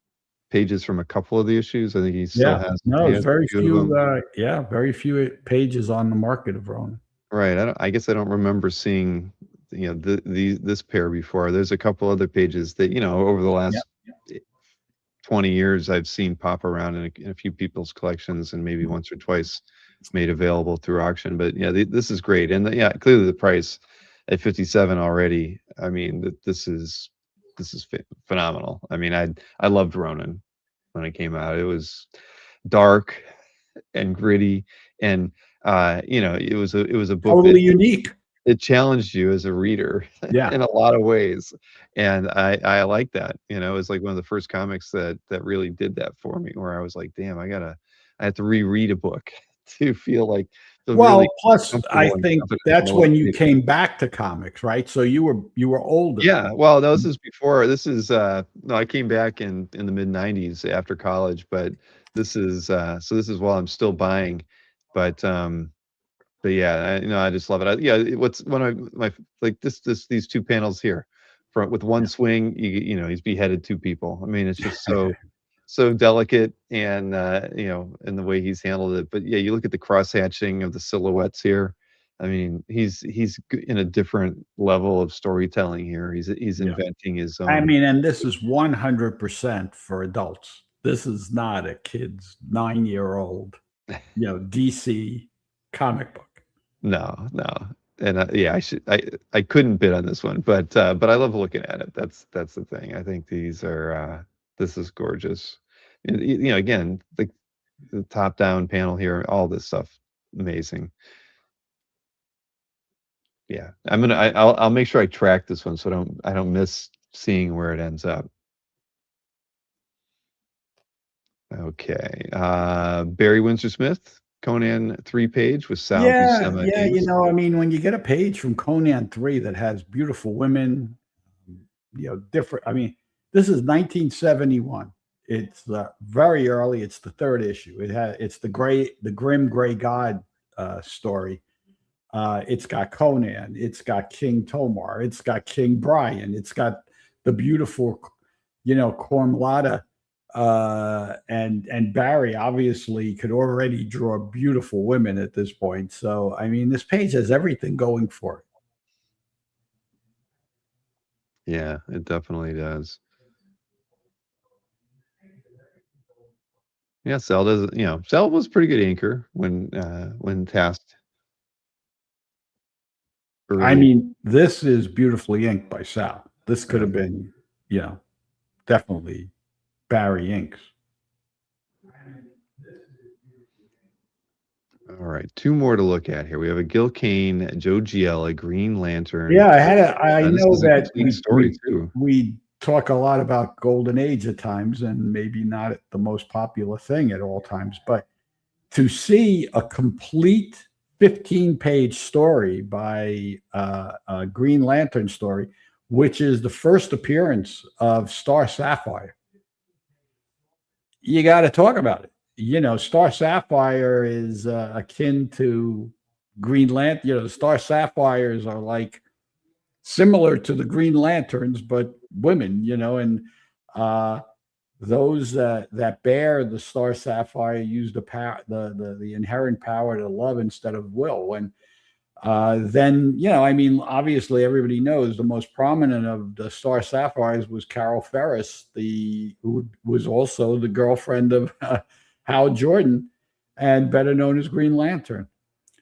pages from a couple of the issues? I think Yeah, no, he it's has very a few of few. them. Yeah, very few pages on the market of Ronin. Right. I guess I don't remember seeing, this pair before. There's a couple other pages that, over the Yeah, last 20 years I've seen pop around in a few people's collections and maybe once or twice made available through auction. But yeah, this is great. And yeah, clearly the price at 57 already. I mean, this is phenomenal. I mean, I loved Ronin when it came out. It was dark and gritty and it was a book that totally unique. it challenged you as a reader Yeah. in a lot of ways, and I like that, it was like one of the first comics that really did that for me, where I was like, "Damn, I have to reread a book to feel really Well, plus I comfortable and think confident in that's what when I'm you reading." came back to comics, right? So you were older. Yeah, well, no, this is, no, I came back in the mid-90s after college, but this is while I'm still buying, but, yeah, I just love it. Yeah, what's one of my like these two panels here, from with one Yeah. swing, he's beheaded two people. I mean, it's just so delicate and the way he's handled it. But yeah, you look at the cross hatching of the silhouettes here. I mean, he's in a different level of storytelling here. He's Yeah. inventing his I own. mean, and this is 100% for adults. This is not a kid's 9-year-old, DC comic book. No, no. And, yeah, I couldn't bid on this one, but I love looking at it. That's the thing. I think this is gorgeous. And, again, the top-down panel here, all this stuff, amazing. Yeah. I'll make sure I track this one so I don't miss seeing where it ends up. Okay. Barry Windsor Smith, Conan 3-page with Sal Yeah, Buscema yeah, inks. I mean, when you get a page from Conan 3 that has beautiful women, different. I mean, this is 1971. It's very early. It's the third issue. It's the grim gray god story. It's got Conan. It's got King Tomar. It's got King Brian. It's got the beautiful, Cormlada. And Barry obviously could already draw beautiful women at this point. So I mean, this page has everything going for it. Yeah, it definitely does. Yeah, Sal does, Sal was a pretty good inker when tasked I early. mean, this is beautifully inked by Sal. This could Yeah. have been, you know, definitely Barry inks. All right, 2 more to look at here. We have a Gil Kane, Joe Giella, Green Lantern. Yeah, I This know is a that complete story too. we talk a lot about Golden Age at times, and maybe not the most popular thing at all times, but to see a complete 15-page story by a Green Lantern story, which is the first appearance of Star Sapphire, you got to talk about it. Star Sapphire is akin to Green Lantern. The Star Sapphires are like similar to the Green Lanterns, but women. And uh, those that bear the Star Sapphire use the power, the inherent power to love instead of will. And then, I mean, obviously everybody knows the most prominent of the Star Sapphires was Carol Ferris, who was also the girlfriend of Hal Jordan, and better known as Green Lantern.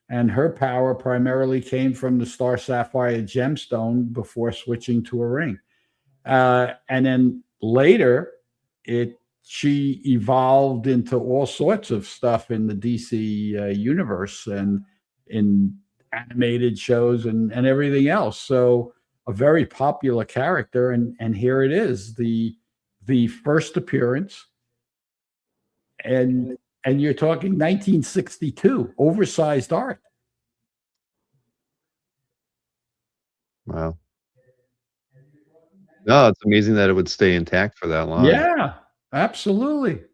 And her power primarily came from the Star Sapphire gemstone before switching to a ring. And then later, she evolved into all sorts of stuff in the DC universe and in animated shows and everything else. So a very popular character, and here it is, the first appearance, and you're talking 1962, oversized art. Wow. No, it's amazing that it would stay intact for that long. Yeah, absolutely.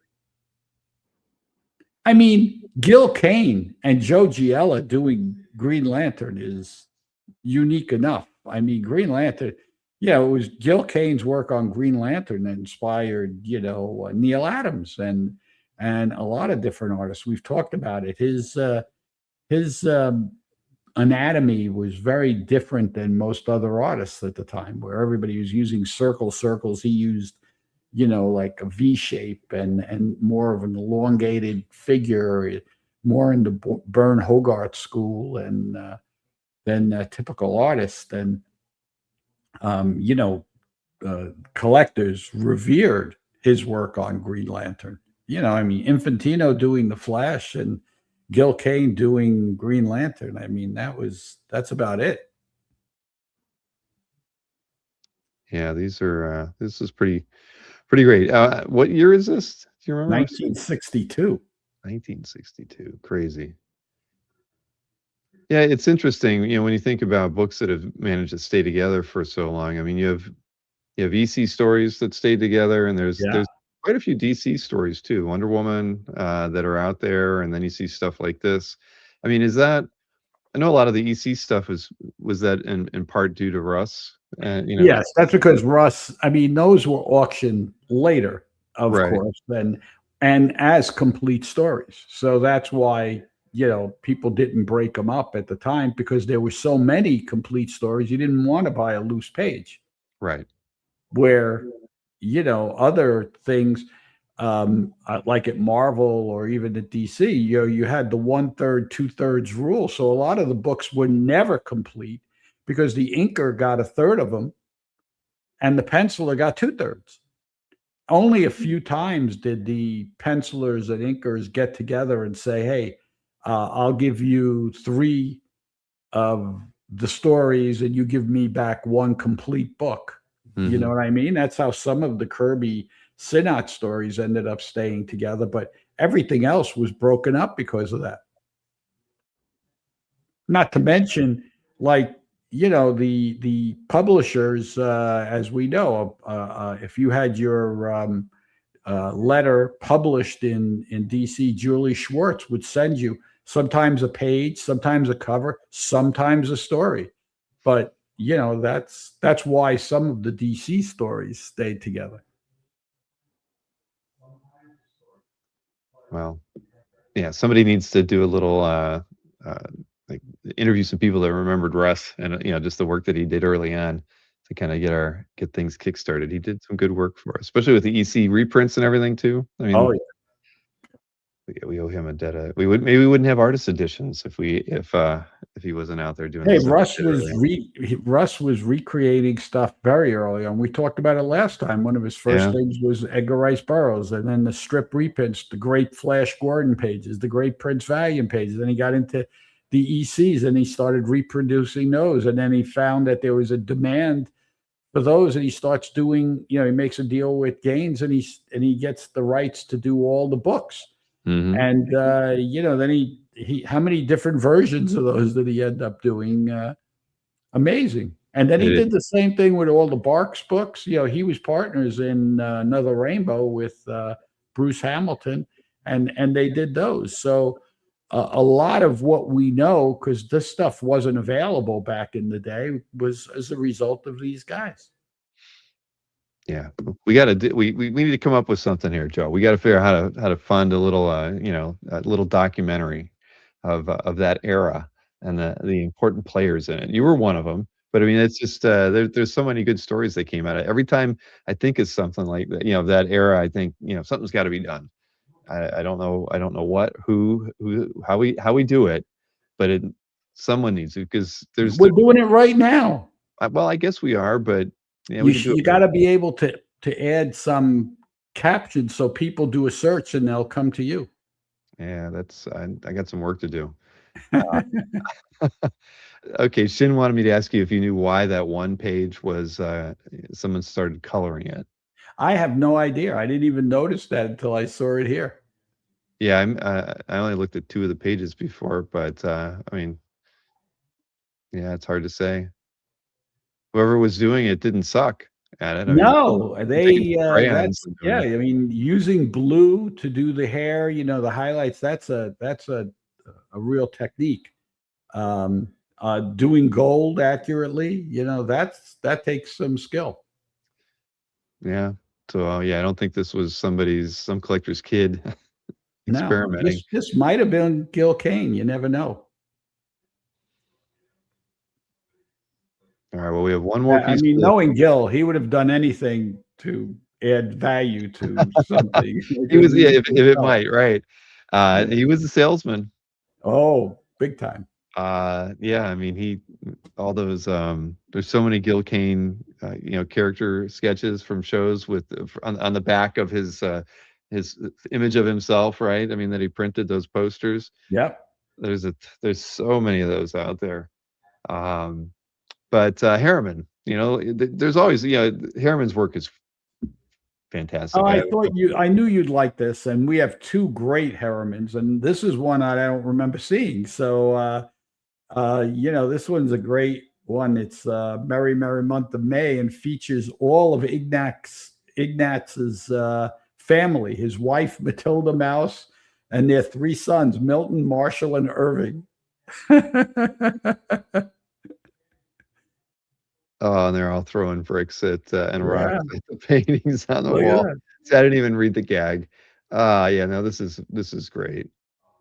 I mean, Gil Kane and Joe Giella doing Green Lantern is unique enough. I mean, Green Lantern, yeah, it was Gil Kane's work on Green Lantern that inspired, Neil Adams and a lot of different artists. We've talked about it. His anatomy was very different than most other artists at the time, where everybody was using circles. He used, like a V shape and more of an elongated figure, more in the Bern Hogarth school and than a typical artist. And um, you know, collectors revered his work on Green Lantern. I mean, Infantino doing the Flash and Gil Kane doing Green Lantern. I mean, that's about it. Yeah, this is pretty great. What year is this? Do you remember? 1962. 1962. Crazy. Yeah, it's interesting, when you think about books that have managed to stay together for so long. I mean, you have EC stories that stayed together, and Yeah. there's quite a few DC stories too. Wonder Woman, that are out there, and then you see stuff like this. I mean, is that I know a lot of the EC stuff was that in part due to Russ, Yes, that's because Russ. I mean, those were auctioned later, of right, course, and as complete stories. So that's why people didn't break them up at the time because there were so many complete stories. You didn't want to buy a loose page. right. Where other things like at Marvel or even at DC, you had the 1/3, 2/3 rule. So a lot of the books were never complete because the inker got a third of them and the penciler got 2/3. Only a few times did the pencilers and inkers get together and say, "Hey, I'll give you three of the stories, and you give me back one complete book." You know Mhm. what I mean? That's how some of the Kirby Sinnott stories ended up staying together, but everything else was broken up because of that. Not to mention, like, the publishers, as we know, if you had your letter published in DC, Julie Schwartz would send you sometimes a page, sometimes a cover, sometimes a story. But that's why some of the DC stories stayed together. Well, yeah, somebody needs to do a little, uh, like, interview some people that remembered Russ and, just the work that he did early on to kinda get things kickstarted. He did some good work for us, especially with the EC reprints and everything too. I mean, Oh yeah. we owe him a debt. We wouldn't have artist editions if he wasn't out there doing the Hey, stuff he did early on. Russ was recreating stuff very early on. We talked about it last time. One of his first Yeah. things was Edgar Rice Burroughs, and then the strip reprints, the great Flash Gordon pages, the great Prince Valiant pages. Then he got into the ECs and he started reproducing those. And then he found that there was a demand for those, and he starts doing. He makes a deal with Gaines, and he gets the rights to do all the books. Mhm. And then he how many different versions of those did he end up doing? Amazing. And then he It did the same thing with all the Barks books. He was partners in Another Rainbow with Bruce Hamilton, and they did those. So a lot of what we know, because this stuff wasn't available back in the day, was as a result of these guys. Yeah, we gotta do we need to come up with something here, Joe. We gotta figure out how to fund a little documentary of that era and the important players in it. You were one of them, but I mean, it's just, there's so many good stories that came out of it. Every time I think of something like that, that era, I think, something's gotta be done. I don't know what, who, how we do it, but someone needs to because We're doing it right now. well, I guess we are, but yeah, we could do it You got better. to be able to add some captions so people do a search and they'll come to you. Yeah, I got some work to do. Okay, Shin wanted me to ask you if you knew why that one page was, someone started coloring it. I have no idea. I didn't even notice that until I saw it here. Yeah, I only looked at 2 of the pages before, but, I mean, yeah, it's hard to say. Whoever was doing it didn't suck. at it. I mean, No, I'm thinking they crayons that's and yeah, doing. I mean, using blue to do the hair, the highlights, that's a real technique. Um, doing gold accurately, that takes some skill. Yeah. So, yeah, I don't think this was some collector's kid No, experimenting. this might have been Gil Kane, you never know. All right. Well, we have one more I piece mean, for this. knowing Gil, he would have done anything to add value to something. It He was, doesn't yeah, even if it sell. might, right. Yeah. He was a salesman. Oh, big time. Yeah, I mean, all those, there's so many Gil Kane, character sketches from shows with on the back of his image of himself, right? I mean, that he printed those posters. Yep. There's a there's so many of those out there. Um, but Harriman, there's always, Harriman's work is Oh, fantastic. I have a couple. I knew you'd like this, and we have two great Harrimans, and this is one I don't remember seeing. So, this one's a great one. It's Merry Merry Month of May and features all of Ignaz's family, his wife Matilda Mouse, and their three sons, Milton, Marshall, and Irving. Oh, and they're all throwing bricks and Yeah, rocks at the paintings on the look at wall. that. See, I didn't even read the gag. Yeah, no, this is great.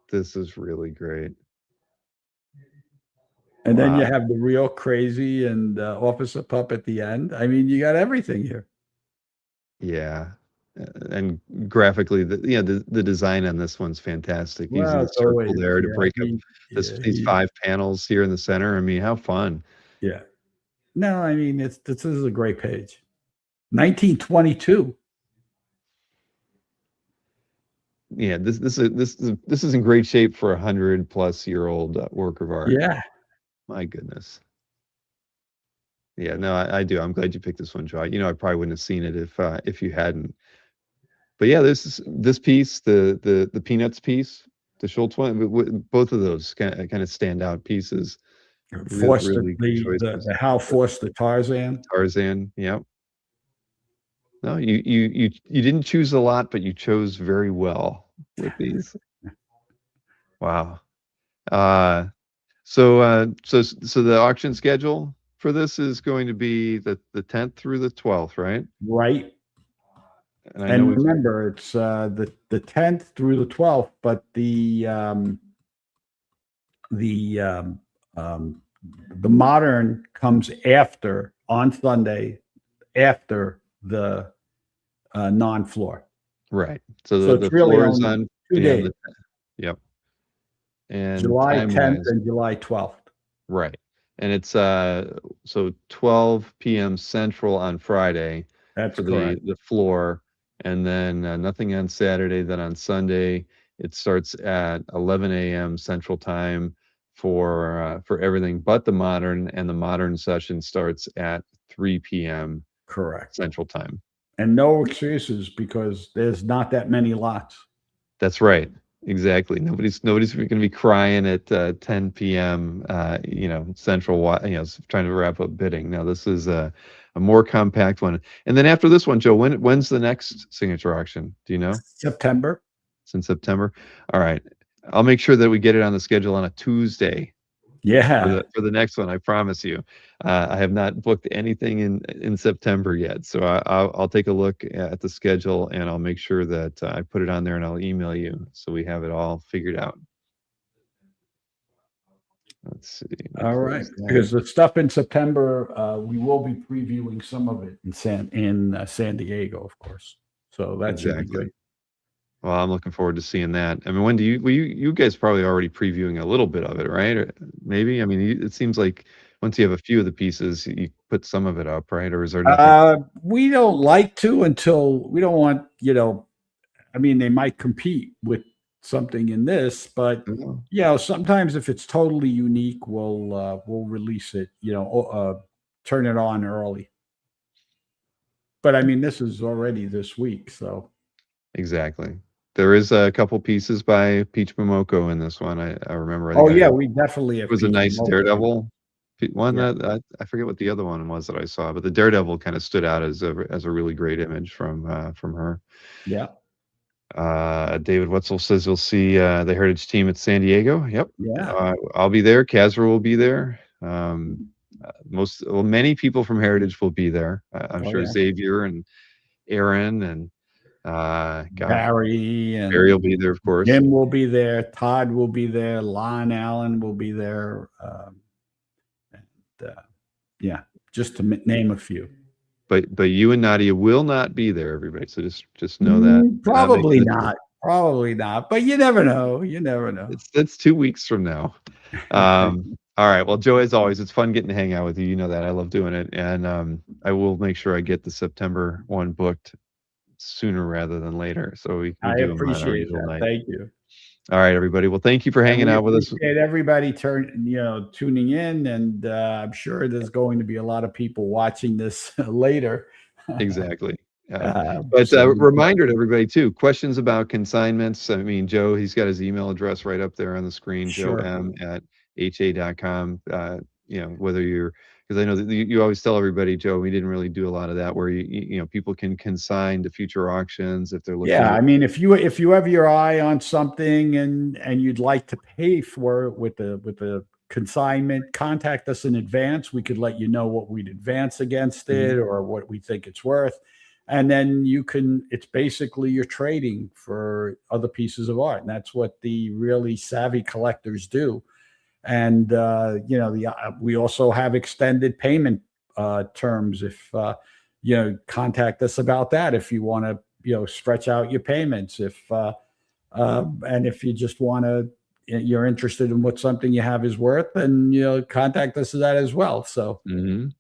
This is really great. And then you Wow. have the real crazy and Officer Pup at the end. I mean, you got everything here. Yeah. And graphically, the design on this one's fantastic. Using Well, the it's circle always, there to yeah. break up Yeah, these five panels here in the center. I mean, how fun. yeah. No, I mean, this is a great page. 1922. Yeah, this is in great shape for 100-plus-year-old work of art. Yeah. My goodness. Yeah, no, I do. I'm glad you picked this one, Joe. I probably wouldn't have seen it if you hadn't. But yeah, this piece, the Peanuts piece, the Schultz one, both of those kind of standout pieces. Really, Forster, really good the choices. Hal Forster Tarzan. Tarzan, yeah. No, you didn't choose a lot, but you chose very well with these. Wow. Uh, so the auction schedule for this is going to be the 10th through the 12th, right? Right. And I know And we. remember, it's the 10th through the 12th, but the um, the modern comes after on Sunday after the non-floor. Right. So So the it's really floor is only on, 2 days, the yep. And July 10th time-wise, and July 12th. right. And it's so 12 p.m. Central on Friday That's for the correct. floor, and then nothing on Saturday. Then on Sunday it starts at 11 a.m. Central Time for everything but the modern, and the modern session starts at 3 p.m. Correct. Central Time. And no excuses because there's not that many lots. That's right. Exactly. Nobody's going to be crying at 10 p.m. Central, trying to wrap up bidding. Now this is a more compact one. And then after this one, Joe, when's the next signature auction? Do you know? September. It's in September. All right. I'll make sure that we get it on the schedule on a Tuesday for Yeah. the next one. I promise you. I have not booked anything in September yet, so I'll take a look at the schedule and I'll make sure that I put it on there and I'll email you so we have it all figured out. Let's see. Let me All right. close that. Because the stuff in September, we will be previewing some of it in San Diego, of course. So that should be Exactly. good. Well, I'm looking forward to seeing that. I mean, when do you guys probably already previewing a little bit of it, right? Or maybe. I mean, it seems like once you have a few of the pieces, you put some of it up, right? Or is there nothing? We don't like to until we don't want, I mean, they might compete with something in this, but Oh, sometimes if it's totally unique, we'll release it, turn it on early. But I mean, this is already this week, so exactly. There is a couple pieces by Peach Momoko in this one. I remember. I think oh I yeah, have. we definitely It have was a Peach nice Momoko. Daredevil One Yeah. that I forget what the other one was that I saw, but the Daredevil kind of stood out as a really great image from her. Yeah. David Wetzel says you'll see the Heritage team at San Diego. Yep, Yeah. I'll be there. Casper will be there. Many people from Heritage will be there. I'm Oh sure yeah. Xavier and Aaron and gosh, Barry Barry will and be there, of course. Jim will be there. Todd will be there. Lon Allen will be there. And yeah, just to name a few. But you and Nadia will not be there, everybody. So just know that. We're not Probably making the trip. not. Probably not. But you never know. You never know. It's 2 weeks from now. All right. Well, Joe, as always, it's fun getting to hang out with you. You know that I love doing it, and I will make sure I get the September one booked sooner rather than later, so we I do them on our appreciate usual that. night. Thank you. All right, everybody. Well, thank you for And hanging we out with us. appreciate everybody tuning in, and I'm sure there's going to be a lot of people watching this later. Exactly. But So reminder to everybody too, questions about consignments. I mean, Joe, he's got his email address right up there on the screen, sure. joem@ha.com. Whether you're, because I know that you always tell everybody, Joe, we didn't really do a lot of that where people can consign to future auctions if they're looking Yeah, to. I mean, if you have your eye on something and you'd like to pay for it with the consignment, contact us in advance. We could let you know what we'd advance against Mhm. it or what we think it's worth. And then it's basically you're trading for other pieces of art. And that's what the really savvy collectors do. And we also have extended payment terms. If contact us about that if you want to stretch out your payments. And if you just want to, you're interested in what something you have is worth, then contact us for that as well. So Mhm.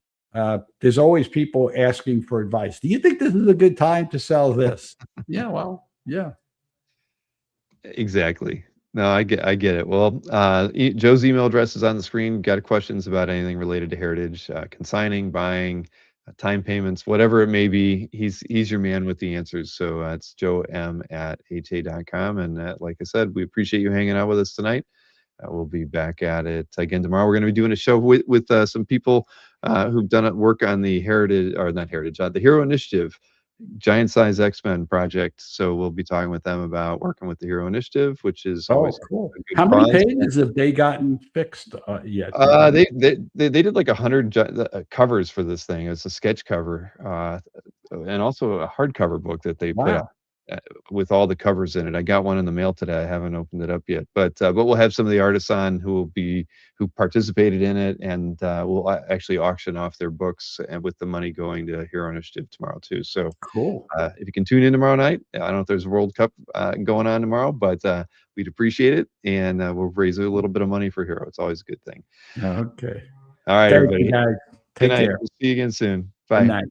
there's always people asking for advice. Do you think this is a good time to sell this? Yeah, well, yeah. Exactly. No, I get it. Well, Joe's email address is on the screen. Got questions about anything related to Heritage, consigning, buying, time payments, whatever it may be, he's your man with the answers. So it's joem@ha.com. And like I said, we appreciate you hanging out with us tonight. We'll be back at it again tomorrow. We're going to be doing a show with some people who've done work on the Heritage, or not Heritage, the Hero Initiative giant size X-Men project. So we'll be talking with them about working with the Hero Initiative, which is Oh, always cool. a good How many cause. pages have they gotten fixed yet? Do you know? They did like 100 covers for this thing. It's a sketch cover, and also a hardcover book that they put out Wow. uh, with all the covers in it. I got one in the mail today. I haven't opened it up yet, but we'll have some of the artists on who participated in it, and we'll actually auction off their books, and with the money going to Hero Initiative tomorrow too. So Cool. if you can tune in tomorrow night, I don't know if there's a World Cup going on tomorrow, but we'd appreciate it, and we'll raise a little bit of money for Hero. It's always a good thing. Okay. All right, Thank you, everybody. guys. Good Take night. care. We'll see you again soon. Good Bye. night.